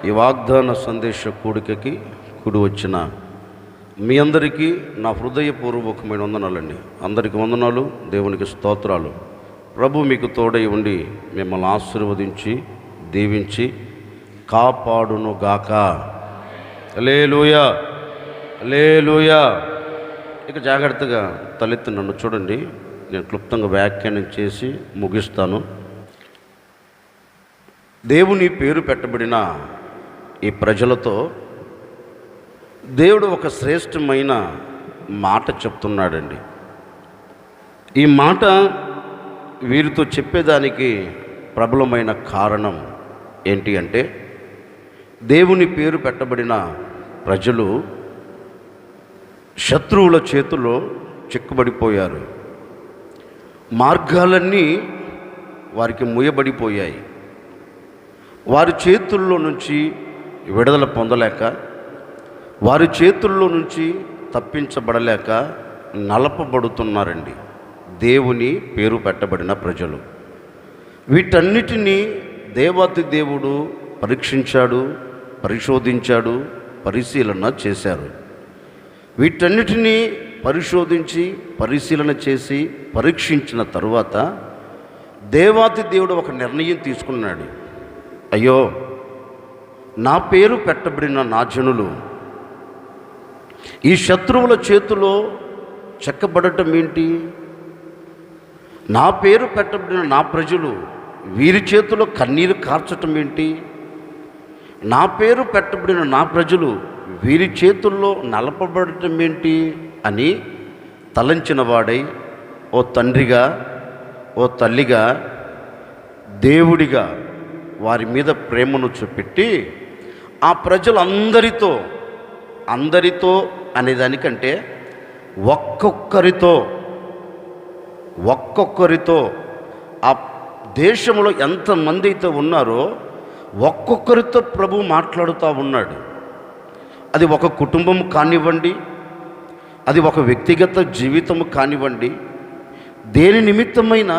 ఈ వాగ్దాన సందేశ కూడికకి కూడి వచ్చిన మీ అందరికీ నా హృదయపూర్వకమైన వందనాలండి. అందరికీ వందనాలు, దేవునికి స్తోత్రాలు. ప్రభు మీకు తోడై ఉండి మిమ్మల్ని ఆశీర్వదించి దీవించి కాపాడును గాక. హల్లెలూయా, హల్లెలూయా. ఇక జాగ్రత్తగా తలెత్తి నన్ను చూడండి. నేను క్లుప్తంగా వ్యాఖ్యానం చేసి ముగిస్తాను. దేవుని పేరు పెట్టబడిన ఈ ప్రజలతో దేవుడు ఒక శ్రేష్టమైన మాట చెప్తున్నాడండి. ఈ మాట వీరితో చెప్పేదానికి ప్రబలమైన కారణం ఏంటి అంటే, దేవుని పేరు పెట్టబడిన ప్రజలు శత్రువుల చేతిలో చిక్కుబడిపోయారు. మార్గాలన్నీ వారికి మూయబడిపోయాయి. వారి చేతుల్లో నుంచి విడుదల పొందలేక, వారి చేతుల్లో నుంచి తప్పించబడలేక నలపబడుతున్నారండి దేవుని పేరు పెట్టబడిన ప్రజలు. వీటన్నిటినీ దేవాతి దేవుడు పరీక్షించాడు, పరిశోధించాడు, పరిశీలన చేశారు. వీటన్నిటినీ పరిశోధించి పరిశీలన చేసి పరీక్షించిన తరువాత దేవాతి దేవుడు ఒక నిర్ణయం తీసుకున్నాడు. అయ్యో, నా పేరు పెట్టబడిన నా జనులు ఈ శత్రువుల చేతిలో చెక్కబడటం ఏంటి? నా పేరు పెట్టబడిన నా ప్రజలు వీరి చేతిలో కన్నీరు కార్చటం ఏంటి? నా పేరు పెట్టబడిన నా ప్రజలు వీరి చేతుల్లో నలపబడటం ఏంటి అని తలంచిన వాడై, ఓ తండ్రిగా, ఓ తల్లిగా, దేవుడిగా వారి మీద ప్రేమను చూపెట్టి ఆ ప్రజలందరితో, అందరితో అనేదానికంటే ఒక్కొక్కరితో ఆ దేశంలో ఎంతమంది అయితే ఉన్నారో ఒక్కొక్కరితో ప్రభు మాట్లాడుతూ ఉన్నాడు. అది ఒక కుటుంబం కానివ్వండి, అది ఒక వ్యక్తిగత జీవితం కానివ్వండి, దేని నిమిత్తమైన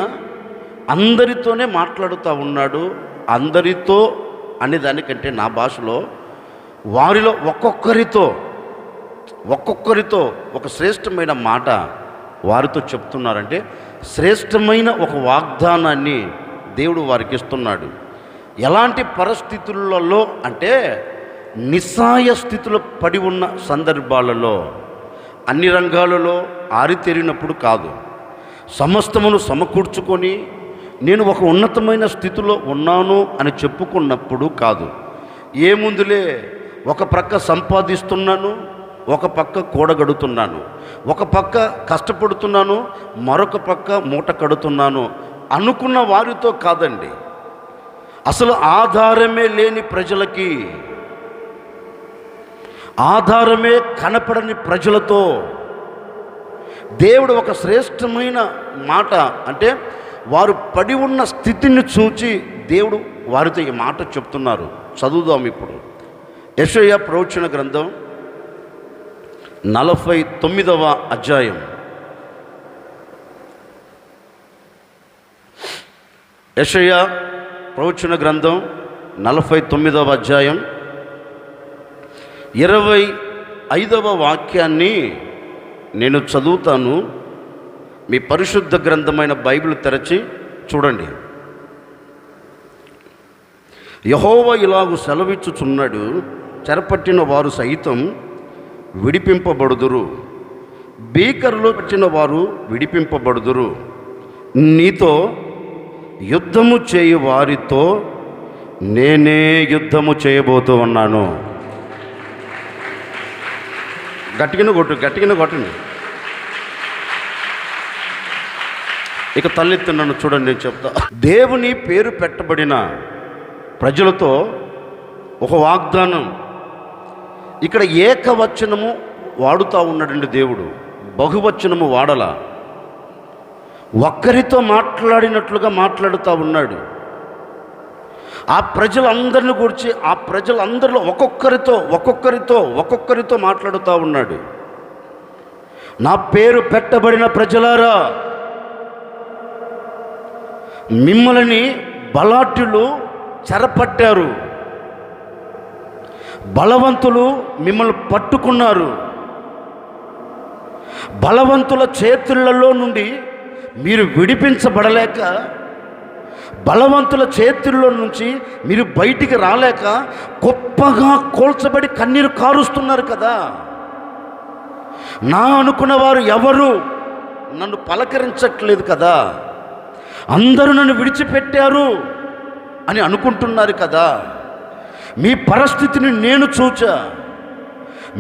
అందరితోనే మాట్లాడుతూ ఉన్నాడు. అందరితో అనేదానికంటే నా భాషలో వారిలో ఒక్కొక్కరితో ఒక శ్రేష్టమైన మాట వారితో చెప్తున్నారంటే, శ్రేష్టమైన ఒక వాగ్దానాన్ని దేవుడు వారికి ఇస్తున్నాడు. ఎలాంటి పరిస్థితులలో అంటే, నిస్సహాయ స్థితిలో పడి ఉన్న సందర్భాలలో, అన్ని రంగాలలో ఆరితేరినప్పుడు కాదు, సమస్తమును సమకూర్చుకొని నేను ఒక ఉన్నతమైన స్థితిలో ఉన్నాను అని చెప్పుకున్నప్పుడు కాదు. ఏముందులే, ఒక ప్రక్క సంపాదిస్తున్నాను, ఒక పక్క కూడగడుతున్నాను, ఒక పక్క కష్టపడుతున్నాను, మరొక పక్క మూట కడుతున్నాను అనుకున్న వారితో కాదండి. అసలు ఆధారమే లేని ప్రజలకి, ఆధారమే కనపడని ప్రజలతో దేవుడు ఒక శ్రేష్టమైన మాట, అంటే వారు పడి ఉన్న స్థితిని చూచి దేవుడు వారితో ఈ మాట చెప్తున్నారు. చదువుదాం ఇప్పుడు. యెషయా ప్రవచన గ్రంథం 49వ అధ్యాయం. యెషయా ప్రవచన గ్రంథం 49వ అధ్యాయం 25వ వాక్యాన్ని నేను చదువుతాను. మీ పరిశుద్ధ గ్రంథమైన బైబిల్ తెరచి చూడండి. యెహోవా ఇలాగు సెలవిచ్చుచున్నాడు, చెరపట్టిన వారు సైతం విడిపింపబడుదురు, భీకరులు పట్టిన వారు విడిపింపబడుదురు, నీతో యుద్ధము చేయు వారితో నేనే యుద్ధము చేయబోతూ ఉన్నాను. గట్టిగా కొట్టండి. ఇక తలెత్తి నన్ను చూడండి, నేను చెప్తా. దేవుని పేరు పెట్టబడిన ప్రజలతో ఒక వాగ్దానం. ఇక్కడ ఏకవచనము వాడుతూ ఉన్నాడండి దేవుడు, బహువచనము వాడలా. ఒక్కరితో మాట్లాడినట్లుగా మాట్లాడుతూ ఉన్నాడు. ఆ ప్రజలందరిని గురించి, ఆ ప్రజలందరిలో ఒక్కొక్కరితో మాట్లాడుతూ ఉన్నాడు. నా పేరు పెట్టబడిన ప్రజలారా, మిమ్మల్ని బలాఢ్యులు చెరపట్టారు, బలవంతులు మిమ్మల్ని పట్టుకున్నారు. బలవంతుల చేతులలో నుండి మీరు విడిపించబడలేక, బలవంతుల చేతుల్లో నుంచి మీరు బయటికి రాలేక గొప్పగా కోల్చబడి కన్నీరు కారుస్తున్నారు కదా. నా అనుకున్న వారు ఎవరు నన్ను పలకరించట్లేదు కదా, అందరూ నన్ను విడిచిపెట్టారు అని అనుకుంటున్నారు కదా. మీ పరిస్థితిని నేను చూచా,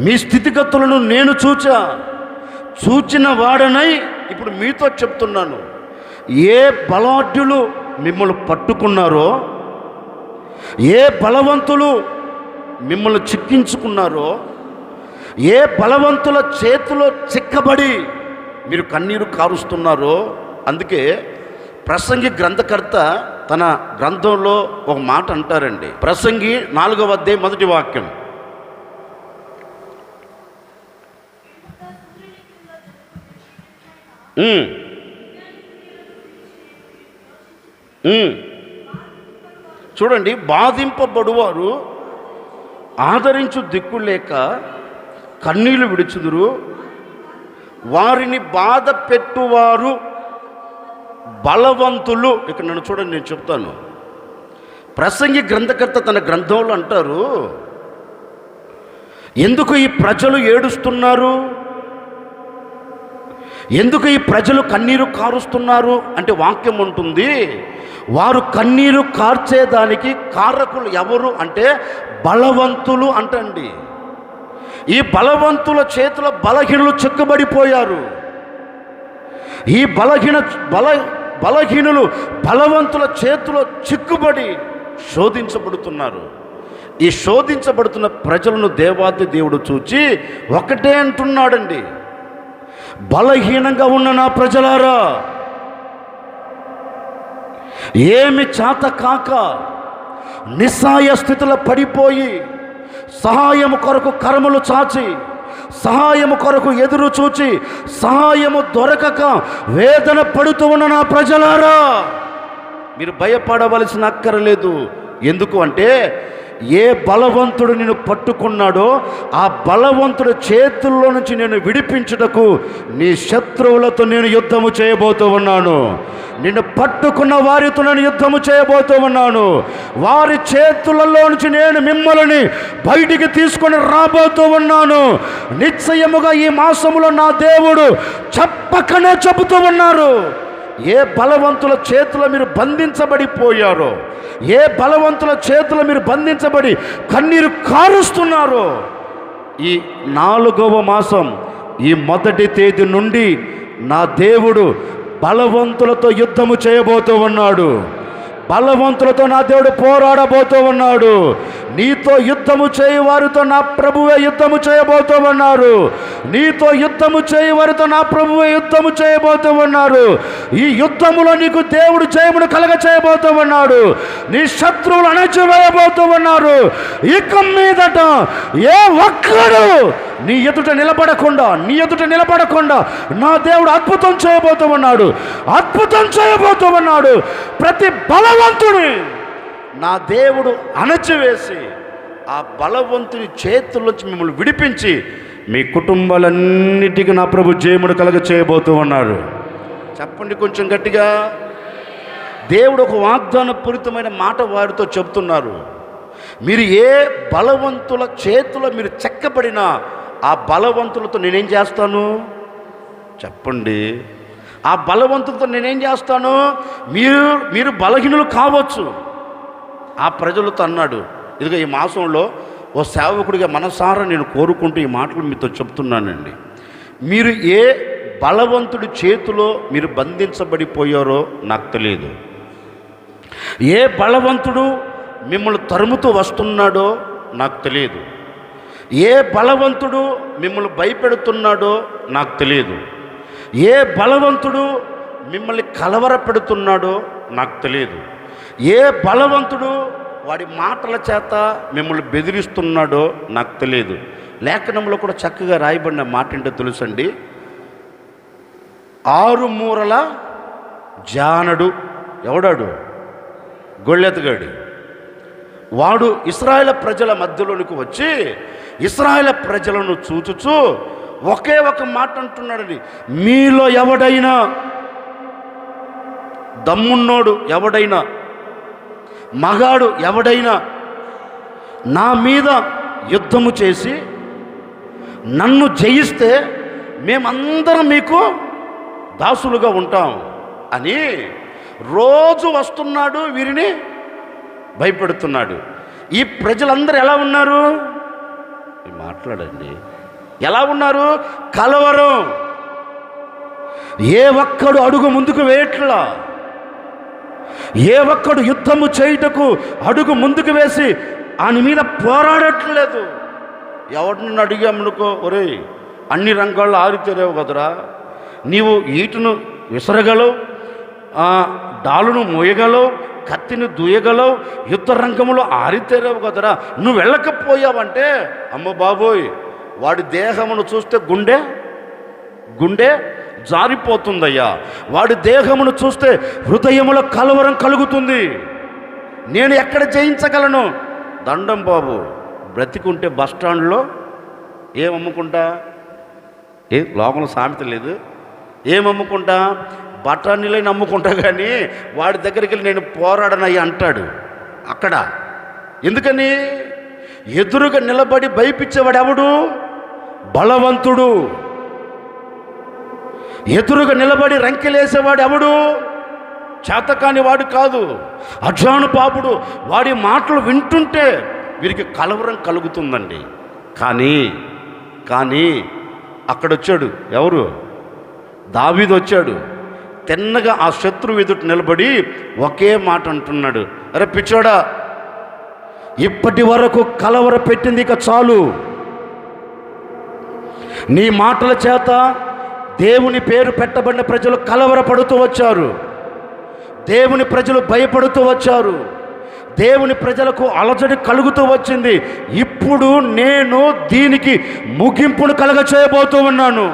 మీ స్థితిగతులను నేను చూచిన వాడనై ఇప్పుడు మీతో చెప్తున్నాను. ఏ బలాఢ్యులు మిమ్మల్ని పట్టుకున్నారో, ఏ బలవంతులు మిమ్మల్ని చిక్కించుకున్నారో, ఏ బలవంతుల చేతిలో చిక్కబడి మీరు కన్నీరు కారుస్తున్నారో. అందుకే ప్రసంగి గ్రంథకర్త తన గ్రంథంలో ఒక మాట అంటారండి. ప్రసంగి 4వ అధ్యాయం 1వ వాక్యం. చూడండి, బాధింపబడువారు ఆదరించు దిక్కు లేక కన్నీళ్లు విడుచుదురు, వారిని బాధ పెట్టువారు బలవంతులు. ఇక్కడ నన్ను చూడండి, నేను చెప్తాను. ప్రసంగి గ్రంథకర్త తన గ్రంథంలో అంటారు, ఎందుకు ఈ ప్రజలు ఏడుస్తున్నారు, ఎందుకు ఈ ప్రజలు కన్నీరు కారుస్తున్నారు అంటే వాక్యం ఉంటుంది, వారు కన్నీరు కార్చేదానికి కారకులు ఎవరు అంటే బలవంతులు అంటండి. ఈ బలవంతుల చేతుల బలహీనులు చిక్కుబడిపోయారు. ఈ బలహీనులు బలవంతుల చేతిలో చిక్కుబడి శోధించబడుతున్నారు. ఈ శోధించబడుతున్న ప్రజలను దేవాది దేవుడు చూచి ఒకటే అంటున్నాడండి, బలహీనంగా ఉన్న నా ప్రజలారా, ఏమి చేత కాక నిస్సహాయ స్థితిలో పడిపోయి సహాయము కొరకు కరములు చాచి, సహాయము కొరకు ఎదురు చూచి సహాయము దొరకక వేదన పడుతూ ఉన్న నా ప్రజలారా, మీరు భయపడవలసిన అక్కరలేదు. ఎందుకు అంటే ఏ బలవంతుడు నిన్ను పట్టుకున్నాడో ఆ బలవంతుడి చేతుల్లో నుంచి నేను విడిపించుటకు నీ శత్రువులతో నేను యుద్ధము చేయబోతూ ఉన్నాను. నిన్ను పట్టుకున్న వారితో నేను యుద్ధము చేయబోతూ ఉన్నాను. వారి చేతులలో నుంచి నేను మిమ్మల్ని బయటికి తీసుకొని రాబోతూ ఉన్నాను. నిశ్చయముగా ఈ మాసములో నా దేవుడు చెప్పకనే చెబుతూ ఉన్నారు. ఏ బలవంతుల చేతుల మీరు బంధించబడిపోయారో, ఏ బలవంతుల చేతుల మీరు బంధించబడి కన్నీరు కారుస్తున్నారో, ఈ 4వ మాసం ఈ 1వ తేదీ నుండి నా దేవుడు బలవంతులతో యుద్ధము చేయబోతూ ఉన్నాడు. బలవంతులతో నా దేవుడు పోరాడబోతూ ఉన్నాడు. నీతో యుద్ధము చేయి వారితో నా ప్రభువే యుద్ధము చేయబోతూ ఉన్నారు. నీతో యుద్ధము చేయి వారితో నా ప్రభువే యుద్ధము చేయబోతూ ఉన్నారు. ఈ యుద్ధములో నీకు దేవుడు జయమును కలగ చేయబోతూ ఉన్నాడు. నీ శత్రువులు అణచివేయబోతూ ఉన్నారు. ఇక మీదట ఏ ఒక్కడు నీ ఎదుట నిలబడకుండా నా దేవుడు అద్భుతం చేయబోతూ ఉన్నాడు. ప్రతి బలవంతుని నా దేవుడు అణచివేసి ఆ బలవంతుని చేతుల్లోంచి మిమ్మల్ని విడిపించి మీ కుటుంబాలన్నిటికీ నా ప్రభు జయమును కలగ చేయబోతూ ఉన్నాడు. చెప్పండి కొంచెం గట్టిగా. దేవుడు ఒక వాగ్దాన పూరితమైన మాట వారితో చెబుతున్నారు. మీరు ఏ బలవంతుల చేతిలో మీరు చెక్కబడినా ఆ బలవంతులతో నేనేం చేస్తాను చెప్పండి. ఆ బలవంతులతో నేనేం చేస్తాను. మీరు బలహీనులు కావచ్చు. ఆ ప్రజలతో అన్నాడు. ఇదిగో ఈ మాసంలో ఓ సేవకుడిగా మనసారా నేను కోరుకుంటూ ఈ మాటలు మీతో చెప్తున్నానండి. మీరు ఏ బలవంతుడి చేతిలో మీరు బంధించబడిపోయారో నాకు తెలియదు. ఏ బలవంతుడు మిమ్మల్ని తరుముతూ వస్తున్నాడో నాకు తెలియదు. ఏ బలవంతుడు మిమ్మల్ని భయపెడుతున్నాడో నాకు తెలియదు. ఏ బలవంతుడు మిమ్మల్ని కలవరపెడుతున్నాడో నాకు తెలియదు. ఏ బలవంతుడు వాడి మాటల చేత మిమ్మల్ని బెదిరిస్తున్నాడో నాకు తెలియదు. లేఖనంలో కూడా చక్కగా రాయబడిన మాట ఏంటో తెలుసండి. 6 మూరల జానడు ఎవడాడు? గొళ్ళెతగాడు. వాడు ఇశ్రాయేలు ప్రజల మధ్యలోనికి వచ్చి ఇశ్రాయేలు ప్రజలను చూచుచూ ఒకే ఒక మాట అంటున్నాడని, మీలో ఎవడైనా దమ్మున్నోడు ఎవడైనా, మగాడు ఎవడైనా నా మీద యుద్ధము చేసి నన్ను జయిస్తే మేమందరం మీకు దాసులుగా ఉంటాం అని రోజు వస్తున్నాడు, వీరిని భయపెడుతున్నాడు. ఈ ప్రజలందరూ ఎలా ఉన్నారు? మాట్లాడండి. ఎలా ఉన్నారు? కలవరం. ఏ ఒక్కడు అడుగు ముందుకు వేయట్లా. ఏ ఒక్కడు యుద్ధము చేయుటకు అడుగు ముందుకు వేసి ఆయన మీద పోరాడట్లేదు. ఎవరిని అడిగామనుకో, ఒరే అన్ని రంగాల్లో ఆరితేరేవు కదరా, నీవు ఈటును విసరగలవు, డాలును మోయగలవు, కత్తిని దూయగలవు, యుద్ధ రంగంలో ఆరితేరేవు కదరా, నువ్వు వెళ్ళకపోయావంటే అమ్మ బాబోయ్ వాడి దేహమును చూస్తే గుండె జారిపోతుందయ్యా. వాడి దేహమును చూస్తే హృదయములో కలవరం కలుగుతుంది. నేను ఎక్కడ జయించగలను? దండం బాబు. బ్రతికుంటే బస్టాండ్లో ఏం అమ్ముకుంటా? లోపల సామెత లేదు. ఏం అమ్ముకుంటా? బఠానీలైనా అమ్ముకుంటా, కానీ వాడి దగ్గరికి వెళ్ళి నేను పోరాడనయ్యా అంటాడు అక్కడ. ఎందుకని? ఎదురుగా నిలబడి భయపించేవాడు ఎవడు? బలవంతుడు. ఎదురుగా నిలబడి రంకెలేసేవాడు ఎవడు? చేతకాని వాడు కాదు, అజాను పాపుడు. వాడి మాటలు వింటుంటే వీరికి కలవరం కలుగుతుందండి. కానీ అక్కడొచ్చాడు ఎవరు? దావీదు వచ్చాడు. తిన్నగా ఆ శత్రువు ఎదుట నిలబడి ఒకే మాట అంటున్నాడు, అరే పిచ్చోడా, ఇప్పటి వరకు కలవర పెట్టింది ఇక చాలు. నీ మాటల చేత దేవుని పేరు పెట్టబడిన ప్రజలు కలవరపడుతూ వచ్చారు. దేవుని ప్రజలు భయపడుతూ వచ్చారు. దేవుని ప్రజలకు అలజడి కలుగుతూ వచ్చింది. ఇప్పుడు నేను దీనికి ముగింపును కలగ చేయబోతూ ఉన్నాను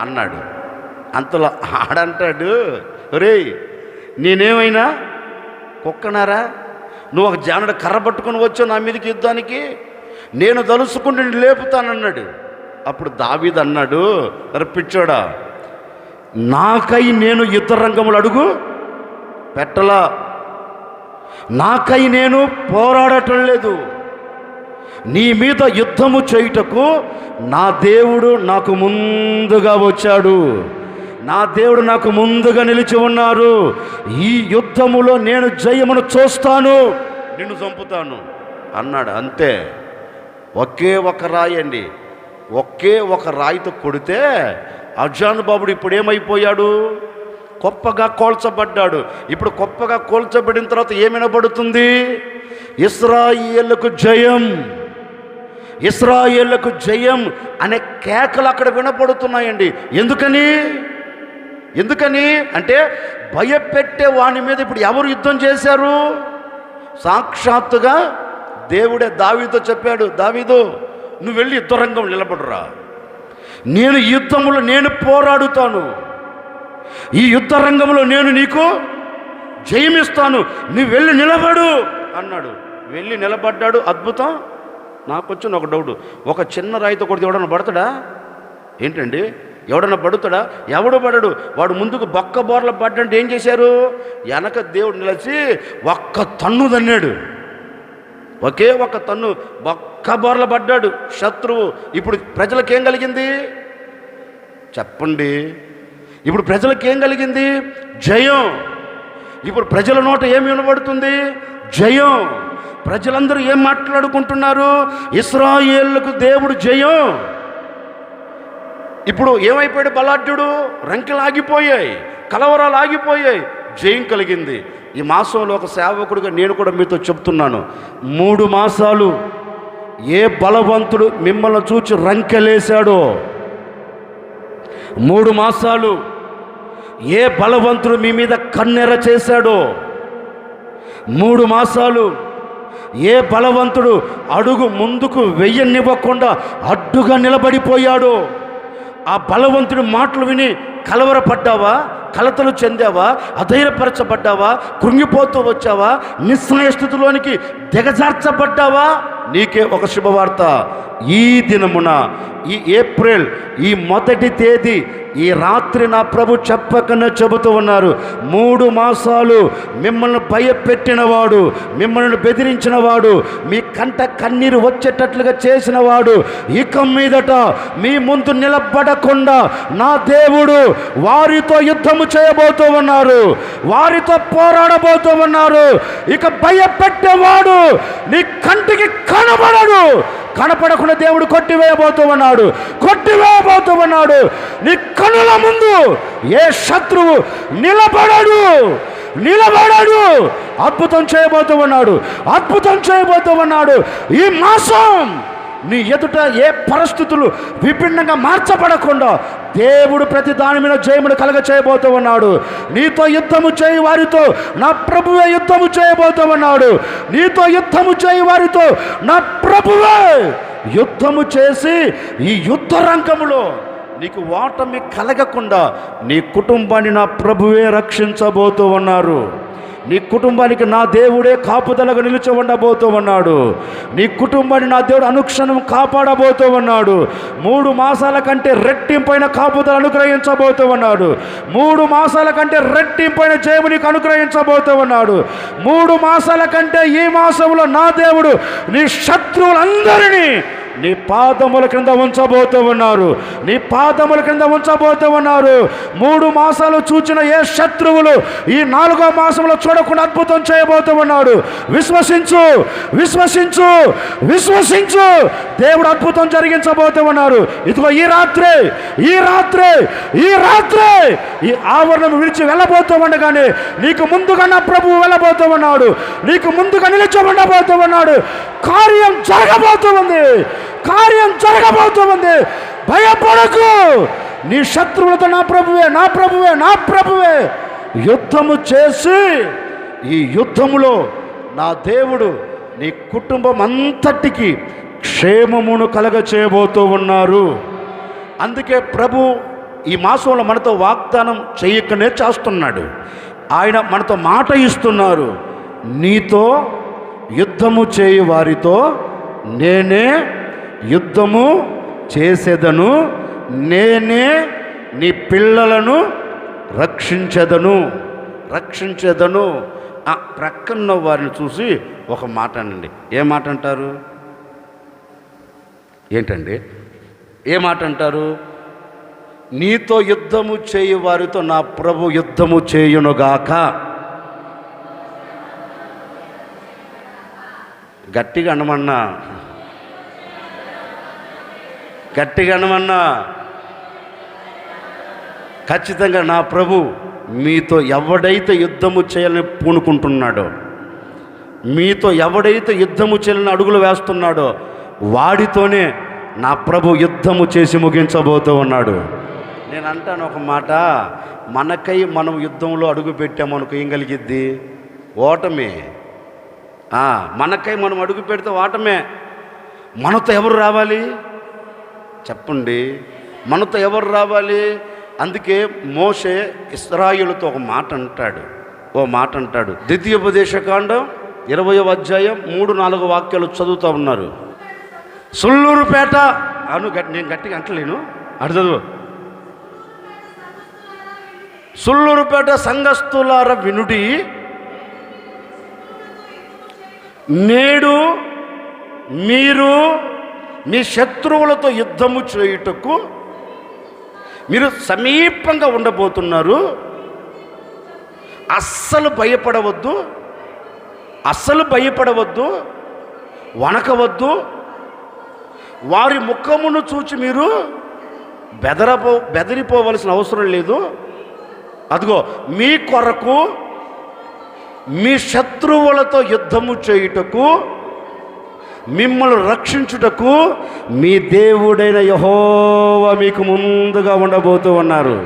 అన్నాడు. అంతలో ఆడంటాడు, ఒరేయ్ నేనేమైనా కుక్కనారా? నువ్వు ఒక జానడు కర్ర పట్టుకొని వచ్చావు నా మీదకి యుద్ధానికి, నేను తలుసుకుంటే నేను లేపుతానన్నాడు. అప్పుడు దావీదు అన్నాడు, అరే పిచ్చోడా, నాకై నేను యుద్ధ రంగములు అడుగు పెట్టలా, నాకై నేను పోరాడటం లేదు. నీ మీద యుద్ధము చేయుటకు నా దేవుడు నాకు ముందుగా వచ్చాడు, నా దేవుడు నాకు ముందుగా నిలిచి ఉన్నారు. ఈ యుద్ధములో నేను జయమును చూస్తాను, నిన్ను చంపుతాను అన్నాడు. అంతే. ఒకే ఒక రాయి అండి, ఒకే ఒక రాయితో కొడితే అజాను బాబుడు ఇప్పుడు ఏమైపోయాడు? గొప్పగా కోల్చబడ్డాడు. ఇప్పుడు గొప్పగా కోల్చబడిన తర్వాత ఏమినబడుతుంది? ఇశ్రాయేలుకు జయం, ఇశ్రాయేలుకు జయం అనే కేకలు అక్కడ వినపడుతున్నాయండి. ఎందుకని అంటే భయపెట్టే వాని మీద ఇప్పుడు ఎవరు యుద్ధం చేశారు? సాక్షాత్తుగా దేవుడే దావీదుతో చెప్పాడు, దావీదు నువ్వు వెళ్ళి యుద్ధరంగం నిలబడురా, నేను యుద్ధములో నేను పోరాడుతాను, ఈ యుద్ధ రంగంలో నేను నీకు జయమిస్తాను, నువ్వు వెళ్ళి నిలబడు అన్నాడు. వెళ్ళి నిలబడ్డాడు. అద్భుతం. నాకు వచ్చిన ఒక డౌట్, ఒక చిన్న రాయితో కొడితే ఎవడన్నా పడతాడా ఏంటండి? ఎవడన్నా పడుతాడా? ఎవడు పడడు. వాడు ముందుకు బొక్క బోర్ల పడ్డంటే ఏం చేశారు? వెనక దేవుడు నిలిచి ఒక్క తన్ను తన్నాడు. ఒకే ఒక తన్ను బొక్క బోర్ల పడ్డాడు శత్రువు. ఇప్పుడు ప్రజలకేం కలిగింది చెప్పండి? ఇప్పుడు ప్రజలకేం కలిగింది? జయం. ఇప్పుడు ప్రజల నోట ఏమి వినబడుతుంది? జయం. ప్రజలందరూ ఏం మాట్లాడుకుంటున్నారు? ఇశ్రాయేలుకు దేవుడు జయం. ఇప్పుడు ఏమైపోయాడు? బలాఢ్యుడు. రంకెలు ఆగిపోయాయి, కలవరాలు ఆగిపోయాయి, జయం కలిగింది. ఈ మాసంలో ఒక సేవకుడిగా నేను కూడా మీతో చెప్తున్నాను, 3 మాసాలు ఏ బలవంతుడు మిమ్మల్ని చూచి రంకెలేశాడో, 3 మాసాలు ఏ బలవంతుడు మీ మీద కన్నెర చేశాడో, 3 మాసాలు ఏ బలవంతుడు అడుగు ముందుకు వెయ్యనివ్వకుండా అడ్డుగా నిలబడిపోయాడో, ఆ బలవంతుడి మాటలు విని కలవరపడ్డావా? కలతలు చెందావా? అధైర్యపరచబడ్డావా? కృంగిపోతూ వచ్చావా? నిస్సహాయ స్థితిలోనికి దిగజార్చబడ్డావా? నీకే ఒక శుభవార్త. ఈ దినమున, ఈ ఏప్రిల్ ఈ 1వ తేదీ ఈ రాత్రి నా ప్రభు చెప్పకనే చెబుతూ ఉన్నారు, 3 మాసాలు మిమ్మల్ని భయపెట్టినవాడు, మిమ్మల్ని బెదిరించినవాడు, మీ కంట కన్నీరు వచ్చేటట్లుగా చేసినవాడు ఇక మీదట మీ ముందు నిలబడకుండా నా దేవుడు వారితో యుద్ధము చేయబోతూ ఉన్నారు, వారితో పోరాడబోతూ ఉన్నారు. ఇక భయపెట్టేవాడు నీ కంటికి కనబడడు. కనపడకుండా దేవుడు కొట్టివేయబోతూ ఉన్నాడు. నీ కనుల ముందు ఏ శత్రువు నిలబడడు. అద్భుతం చేయబోతూ ఉన్నాడు. ఈ మాసం నీ ఎదుట ఏ పరిస్థితులు విభిన్నంగా మార్చబడకుండా దేవుడు ప్రతి దాని మీద జయమును కలగ చేయబోతూ ఉన్నాడు. నీతో యుద్ధము చేయి వారితో నా ప్రభువే యుద్ధము చేయబోతూ ఉన్నాడు. నీతో యుద్ధము చేయి వారితో నా ప్రభువే యుద్ధము చేసి ఈ యుద్ధ రంగములో నీకు ఓటమి కలగకుండా నీ కుటుంబాన్ని నా ప్రభువే రక్షించబోతూ ఉన్నారు. నీ కుటుంబానికి నా దేవుడే కాపుదలగా నిలిచి ఉండబోతూ ఉన్నాడు. నీ కుటుంబాన్ని నా దేవుడు అనుక్షణం కాపాడబోతూ ఉన్నాడు. 3 మాసాల కంటే రెట్టింపైన కాపుదల అనుగ్రహించబోతూ ఉన్నాడు. 3 మాసాల కంటే రెట్టింపైన జయము నీకు అనుగ్రహించబోతూ ఉన్నాడు. 3 మాసాల కంటే ఈ మాసంలో నా దేవుడు నీ శత్రువులందరినీ నీ పాదముల క్రింద ఉంచబోతూ ఉన్నారు. 3 మాసాలు చూచిన ఏ శత్రువులు ఈ 4వ మాసంలో చూడకుండా అద్భుతం చేయబోతూ ఉన్నాడు. విశ్వసించు. దేవుడు అద్భుతం జరిగించబోతూ ఉన్నారు. ఇదిగో ఈ రాత్రి ఈ ఆవరణం విడిచి వెళ్ళబోతూ ఉండగానే నీకు ముందుగా నా ప్రభువు వెళ్ళబోతూ ఉన్నాడు. నీకు ముందుగా నిలిచి ఉండబోతూ ఉన్నాడు. కార్యం జరగబోతూ ఉంది. భయపడకు. నీ శత్రువులతో నా ప్రభువే యుద్ధము చేసి ఈ యుద్ధములో నా దేవుడు నీ కుటుంబం అంతటికి క్షేమమును కలగ చేయబోతూ ఉన్నారు. అందుకే ప్రభు ఈ మాసంలో మనతో వాగ్దానం చేయకనే చేస్తున్నాడు. ఆయన మనతో మాట ఇస్తున్నారు, నీతో యుద్ధము చేయి వారితో నేనే యుద్ధము చేసేదను, నేనే నీ పిల్లలను రక్షించేదను. ప్రక్కన్న వారిని చూసి ఒక మాట అనండి. ఏ మాట అంటారు? ఏంటండి ఏ మాట అంటారు? నీతో యుద్ధము చేయి వారితో నా ప్రభు యుద్ధము చేయునుగాక. గట్టిగా అనమన్నా ఖచ్చితంగా నా ప్రభు మీతో ఎవడైతే యుద్ధము చేయాలని పూనుకుంటున్నాడో, మీతో ఎవడైతే యుద్ధము చేయాలని అడుగులు వేస్తున్నాడో వాడితోనే నా ప్రభు యుద్ధము చేసి ముగించబోతూ ఉన్నాడు. నేను అంటాను ఒక మాట, మనకై మనం యుద్ధంలో అడుగు పెట్టామనుకో ఏం కలిగిద్ది? ఓటమే. మనకై మనం అడుగు పెడితే ఓటమే. మనతో ఎవరు రావాలి చెప్పండి? మనతో ఎవరు రావాలి? అందుకే మోషే ఇశ్రాయేలుతో ఒక మాట అంటాడు. ద్వితీయోపదేశకాండం 20వ అధ్యాయం 3-4 వాక్యాలు చదువుతూ ఉన్నారు. సుళ్ళూరుపేట నేను గట్టిగా అంటలేను, అటు చదువు. సుళ్ళూరుపేట సంఘస్థులార వినుడి, నేడు మీరు మీ శత్రువులతో యుద్ధము చేయుటకు మీరు సమీపంగా ఉండబోతున్నారు. అస్సలు భయపడవద్దు, వణకవద్దు. వారి ముఖమును చూచి మీరు బెదిరిపోవలసిన అవసరం లేదు. అదిగో మీ కొరకు మీ శత్రువులతో యుద్ధము చేయుటకు, మిమ్మల్ని రక్షించుటకు మీ దేవుడైన యెహోవా మీకు ముందుగా ఉండబోతూ ఉన్నారు.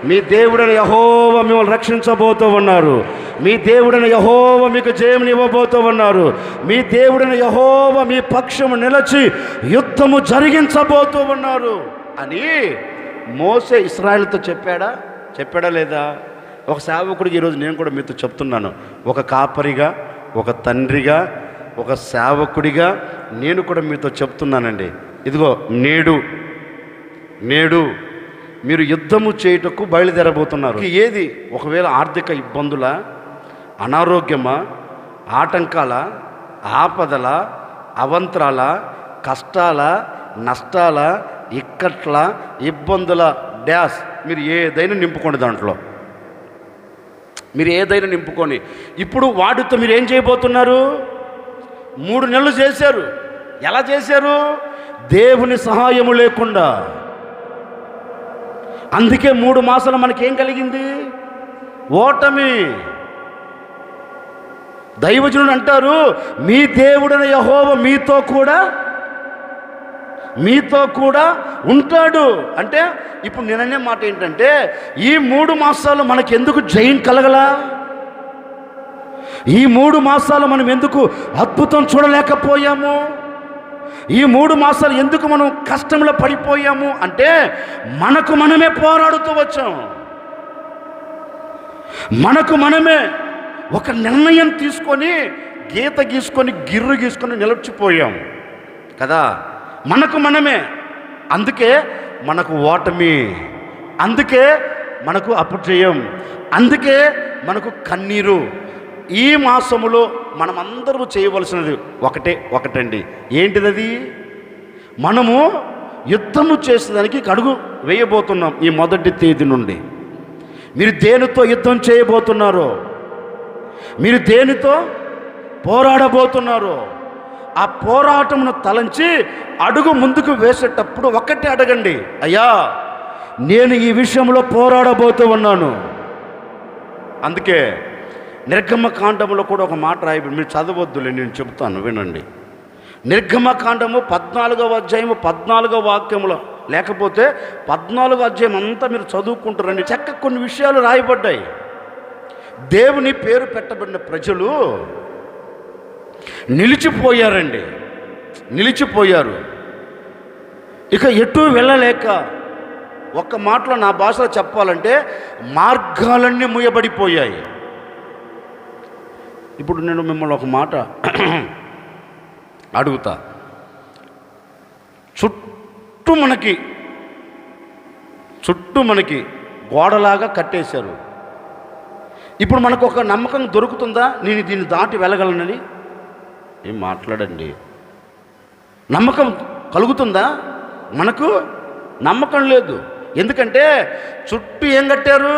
మీ దేవుడైన యెహోవా మిమ్మల్ని రక్షించబోతూ ఉన్నారు. మీ దేవుడైన యెహోవా మీకు జయమునివ్వబోతూ ఉన్నారు. మీ దేవుడైన యెహోవా మీ పక్షము నిలిచి యుద్ధము జరిగించబోతూ ఉన్నారు అని మోసే ఇశ్రాయేలుతో చెప్పాడా? చెప్పాడా లేదా? ఒక సేవకుడికి ఈరోజు నేను కూడా మీతో చెప్తున్నాను, ఒక కాపరిగా, ఒక తండ్రిగా, ఒక సేవకుడిగా నేను కూడా మీతో చెప్తున్నానండి. ఇదిగో నేడు మీరు యుద్ధము చేయుటకు బయలుదేరబోతున్నారు. ఏది? ఒకవేళ ఆర్థిక ఇబ్బందుల, అనారోగ్యమా, ఆటంకాల, ఆపదల, అవంతరాల, కష్టాల, నష్టాల, ఇక్కట్ల, ఇబ్బందుల డ్యాస్ మీరు ఏదైనా నింపుకోండి. దాంట్లో మీరు ఏదైనా నింపుకొని ఇప్పుడు వాటితో మీరు ఏం చేయబోతున్నారు? 3 నెలలు చేశారు. ఎలా చేశారు? దేవుని సహాయము లేకుండా. అందుకే 3 మాసాలు మనకేం కలిగింది? ఓటమి. దైవజనుడు అంటారు, మీ దేవుడైన యెహోవా మీతో కూడా ఉంటాడు. అంటే ఇప్పుడు నేననే మాట ఏంటంటే, ఈ 3 మాసాలు మనకి ఎందుకు జయం కలగలా? ఈ 3 మాసాలు మనం ఎందుకు అద్భుతం చూడలేకపోయాము? ఈ 3 మాసాలు ఎందుకు మనం కష్టంలో పడిపోయాము అంటే, మనకు మనమే పోరాడుతూ వచ్చాం. మనకు మనమే ఒక నిర్ణయం తీసుకొని, గీత గీసుకొని, గిర్రు గీసుకొని నిలిచిపోయాం కదా. మనకు మనమే. అందుకే మనకు ఓటమి, అందుకే మనకు అపజయం, అందుకే మనకు కన్నీరు. ఈ మాసములో మనమందరూ చేయవలసినది ఒకటండి. ఏంటిదది? మనము యుద్ధము చేసేదానికి అడుగు వేయబోతున్నాం. ఈ మొదటి తేదీ నుండి మీరు దేనితో యుద్ధం చేయబోతున్నారో, మీరు దేనితో పోరాడబోతున్నారో, ఆ పోరాటమును తలంచి అడుగు ముందుకు వేసేటప్పుడు ఒకటే అడగండి, అయ్యా నేను ఈ విషయంలో పోరాడబోతూ ఉన్నాను. అందుకే నిర్గమకాండములో కూడా ఒక మాట రాయబడి, మీరు చదవద్దులే, నేను చెబుతాను వినండి. నిర్గమకాండము 14వ అధ్యాయము 14వ వాక్యములో, లేకపోతే 14వ అధ్యాయం అంతా మీరు చదువుకుంటారండి. చక్కగా కొన్ని విషయాలు రాయబడ్డాయి. దేవుని పేరు పెట్టబడిన ప్రజలు నిలిచిపోయారు. ఇక ఎటు వెళ్ళలేక, ఒక్క మాటలో నా భాషలో చెప్పాలంటే మార్గాలన్నీ మూయబడిపోయాయి. ఇప్పుడు నేను మిమ్మల్ని ఒక మాట అడుగుతా. చుట్టూ మనకి గోడలాగా కట్టేశారు. ఇప్పుడు మనకు ఒక నమ్మకం దొరుకుతుందా, నేను దీన్ని దాటి వెళ్ళగలనని? ఏం మాట్లాడండి. నమ్మకం కలుగుతుందా? మనకు నమ్మకం లేదు. ఎందుకంటే చుట్టూ ఏం కట్టారు?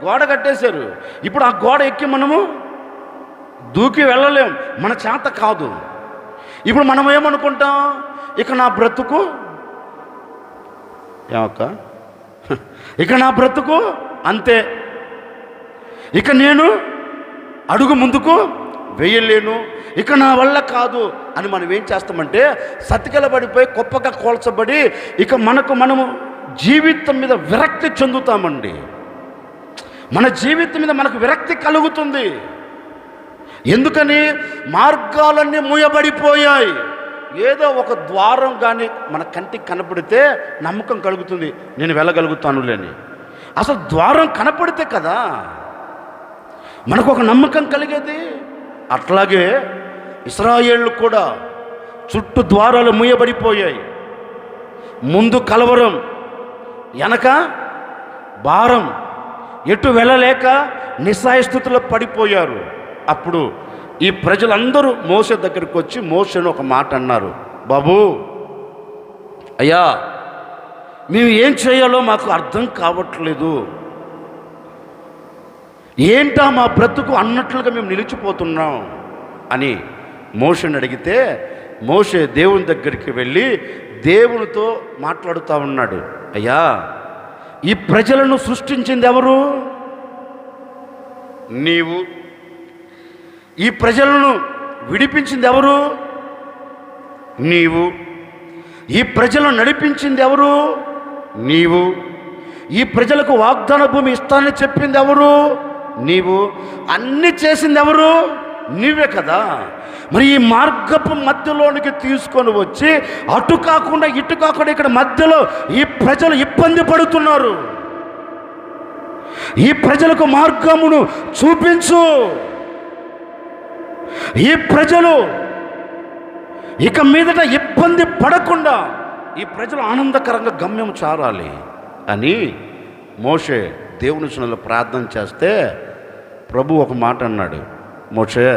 గోడ కట్టేశారు. ఇప్పుడు ఆ గోడ ఎక్కి మనము దూకి వెళ్ళలేం, మన చేత కాదు. ఇప్పుడు మనం ఏమనుకుంటాం? ఇక నా బ్రతుకు అంతే, ఇక నేను అడుగు ముందుకు వేయలేను, ఇక నా వల్ల కాదు అని మనం ఏం చేస్తామంటే సతికిలబడిపోయి గొప్పగా కోల్చబడి ఇక మనము జీవితం మీద విరక్తి చెందుతామండి. మన జీవితం మీద మనకు విరక్తి కలుగుతుంది. ఎందుకని? మార్గాలన్నీ మూయబడిపోయాయి. ఏదో ఒక ద్వారం కానీ మన కంటికి కనపడితే నమ్మకం కలుగుతుంది, నేను వెళ్ళగలుగుతానులేని. అసలు ద్వారం కనపడితే కదా మనకు ఒక నమ్మకం కలిగేది. అట్లాగే ఇశ్రాయేళ్ళు కూడా చుట్టూ ద్వారాలు మూయబడిపోయాయి. ముందు కలవరం, వెనక భారం, ఎటు వెళ్ళలేక నిస్సహాయస్థితిలో పడిపోయారు. అప్పుడు ఈ ప్రజలందరూ మోషే దగ్గరికి వచ్చి మోషేను ఒక మాట అన్నారు, బాబు అయ్యా మేము ఏం చేయాలో మాకు అర్థం కావట్లేదు, ఏంటా మా బ్రతుకు అన్నట్లుగా మేము నిలిచిపోతున్నాం అని మోషేని అడిగితే, మోషే దేవుని దగ్గరికి వెళ్ళి దేవునితో మాట్లాడుతూ ఉన్నాడు. అయ్యా ఈ ప్రజలను సృష్టించింది ఎవరు? నీవు. ఈ ప్రజలను విడిపించింది ఎవరు? నీవు. ఈ ప్రజలను నడిపించింది ఎవరు? నీవు. ఈ ప్రజలకు వాగ్దాన భూమి ఇస్తానని చెప్పింది ఎవరు? నీవు. అన్నీ చేసింది ఎవరు? నీవే కదా. మరి ఈ మార్గపు మధ్యలోనికి తీసుకొని వచ్చి అటు కాకుండా ఇటు కాకుండా ఇక్కడ మధ్యలో ఈ ప్రజలు ఇబ్బంది పడుతున్నారు. ఈ ప్రజలకు మార్గమును చూపించు. ఈ ప్రజలు ఇక మీదట ఇబ్బంది పడకుండా ఈ ప్రజలు ఆనందకరంగా గమ్యం చేరాలి అని మోషే దేవుని సన్నిధిలో ప్రార్థన చేస్తే ప్రభు ఒక మాట అన్నాడు, మోషే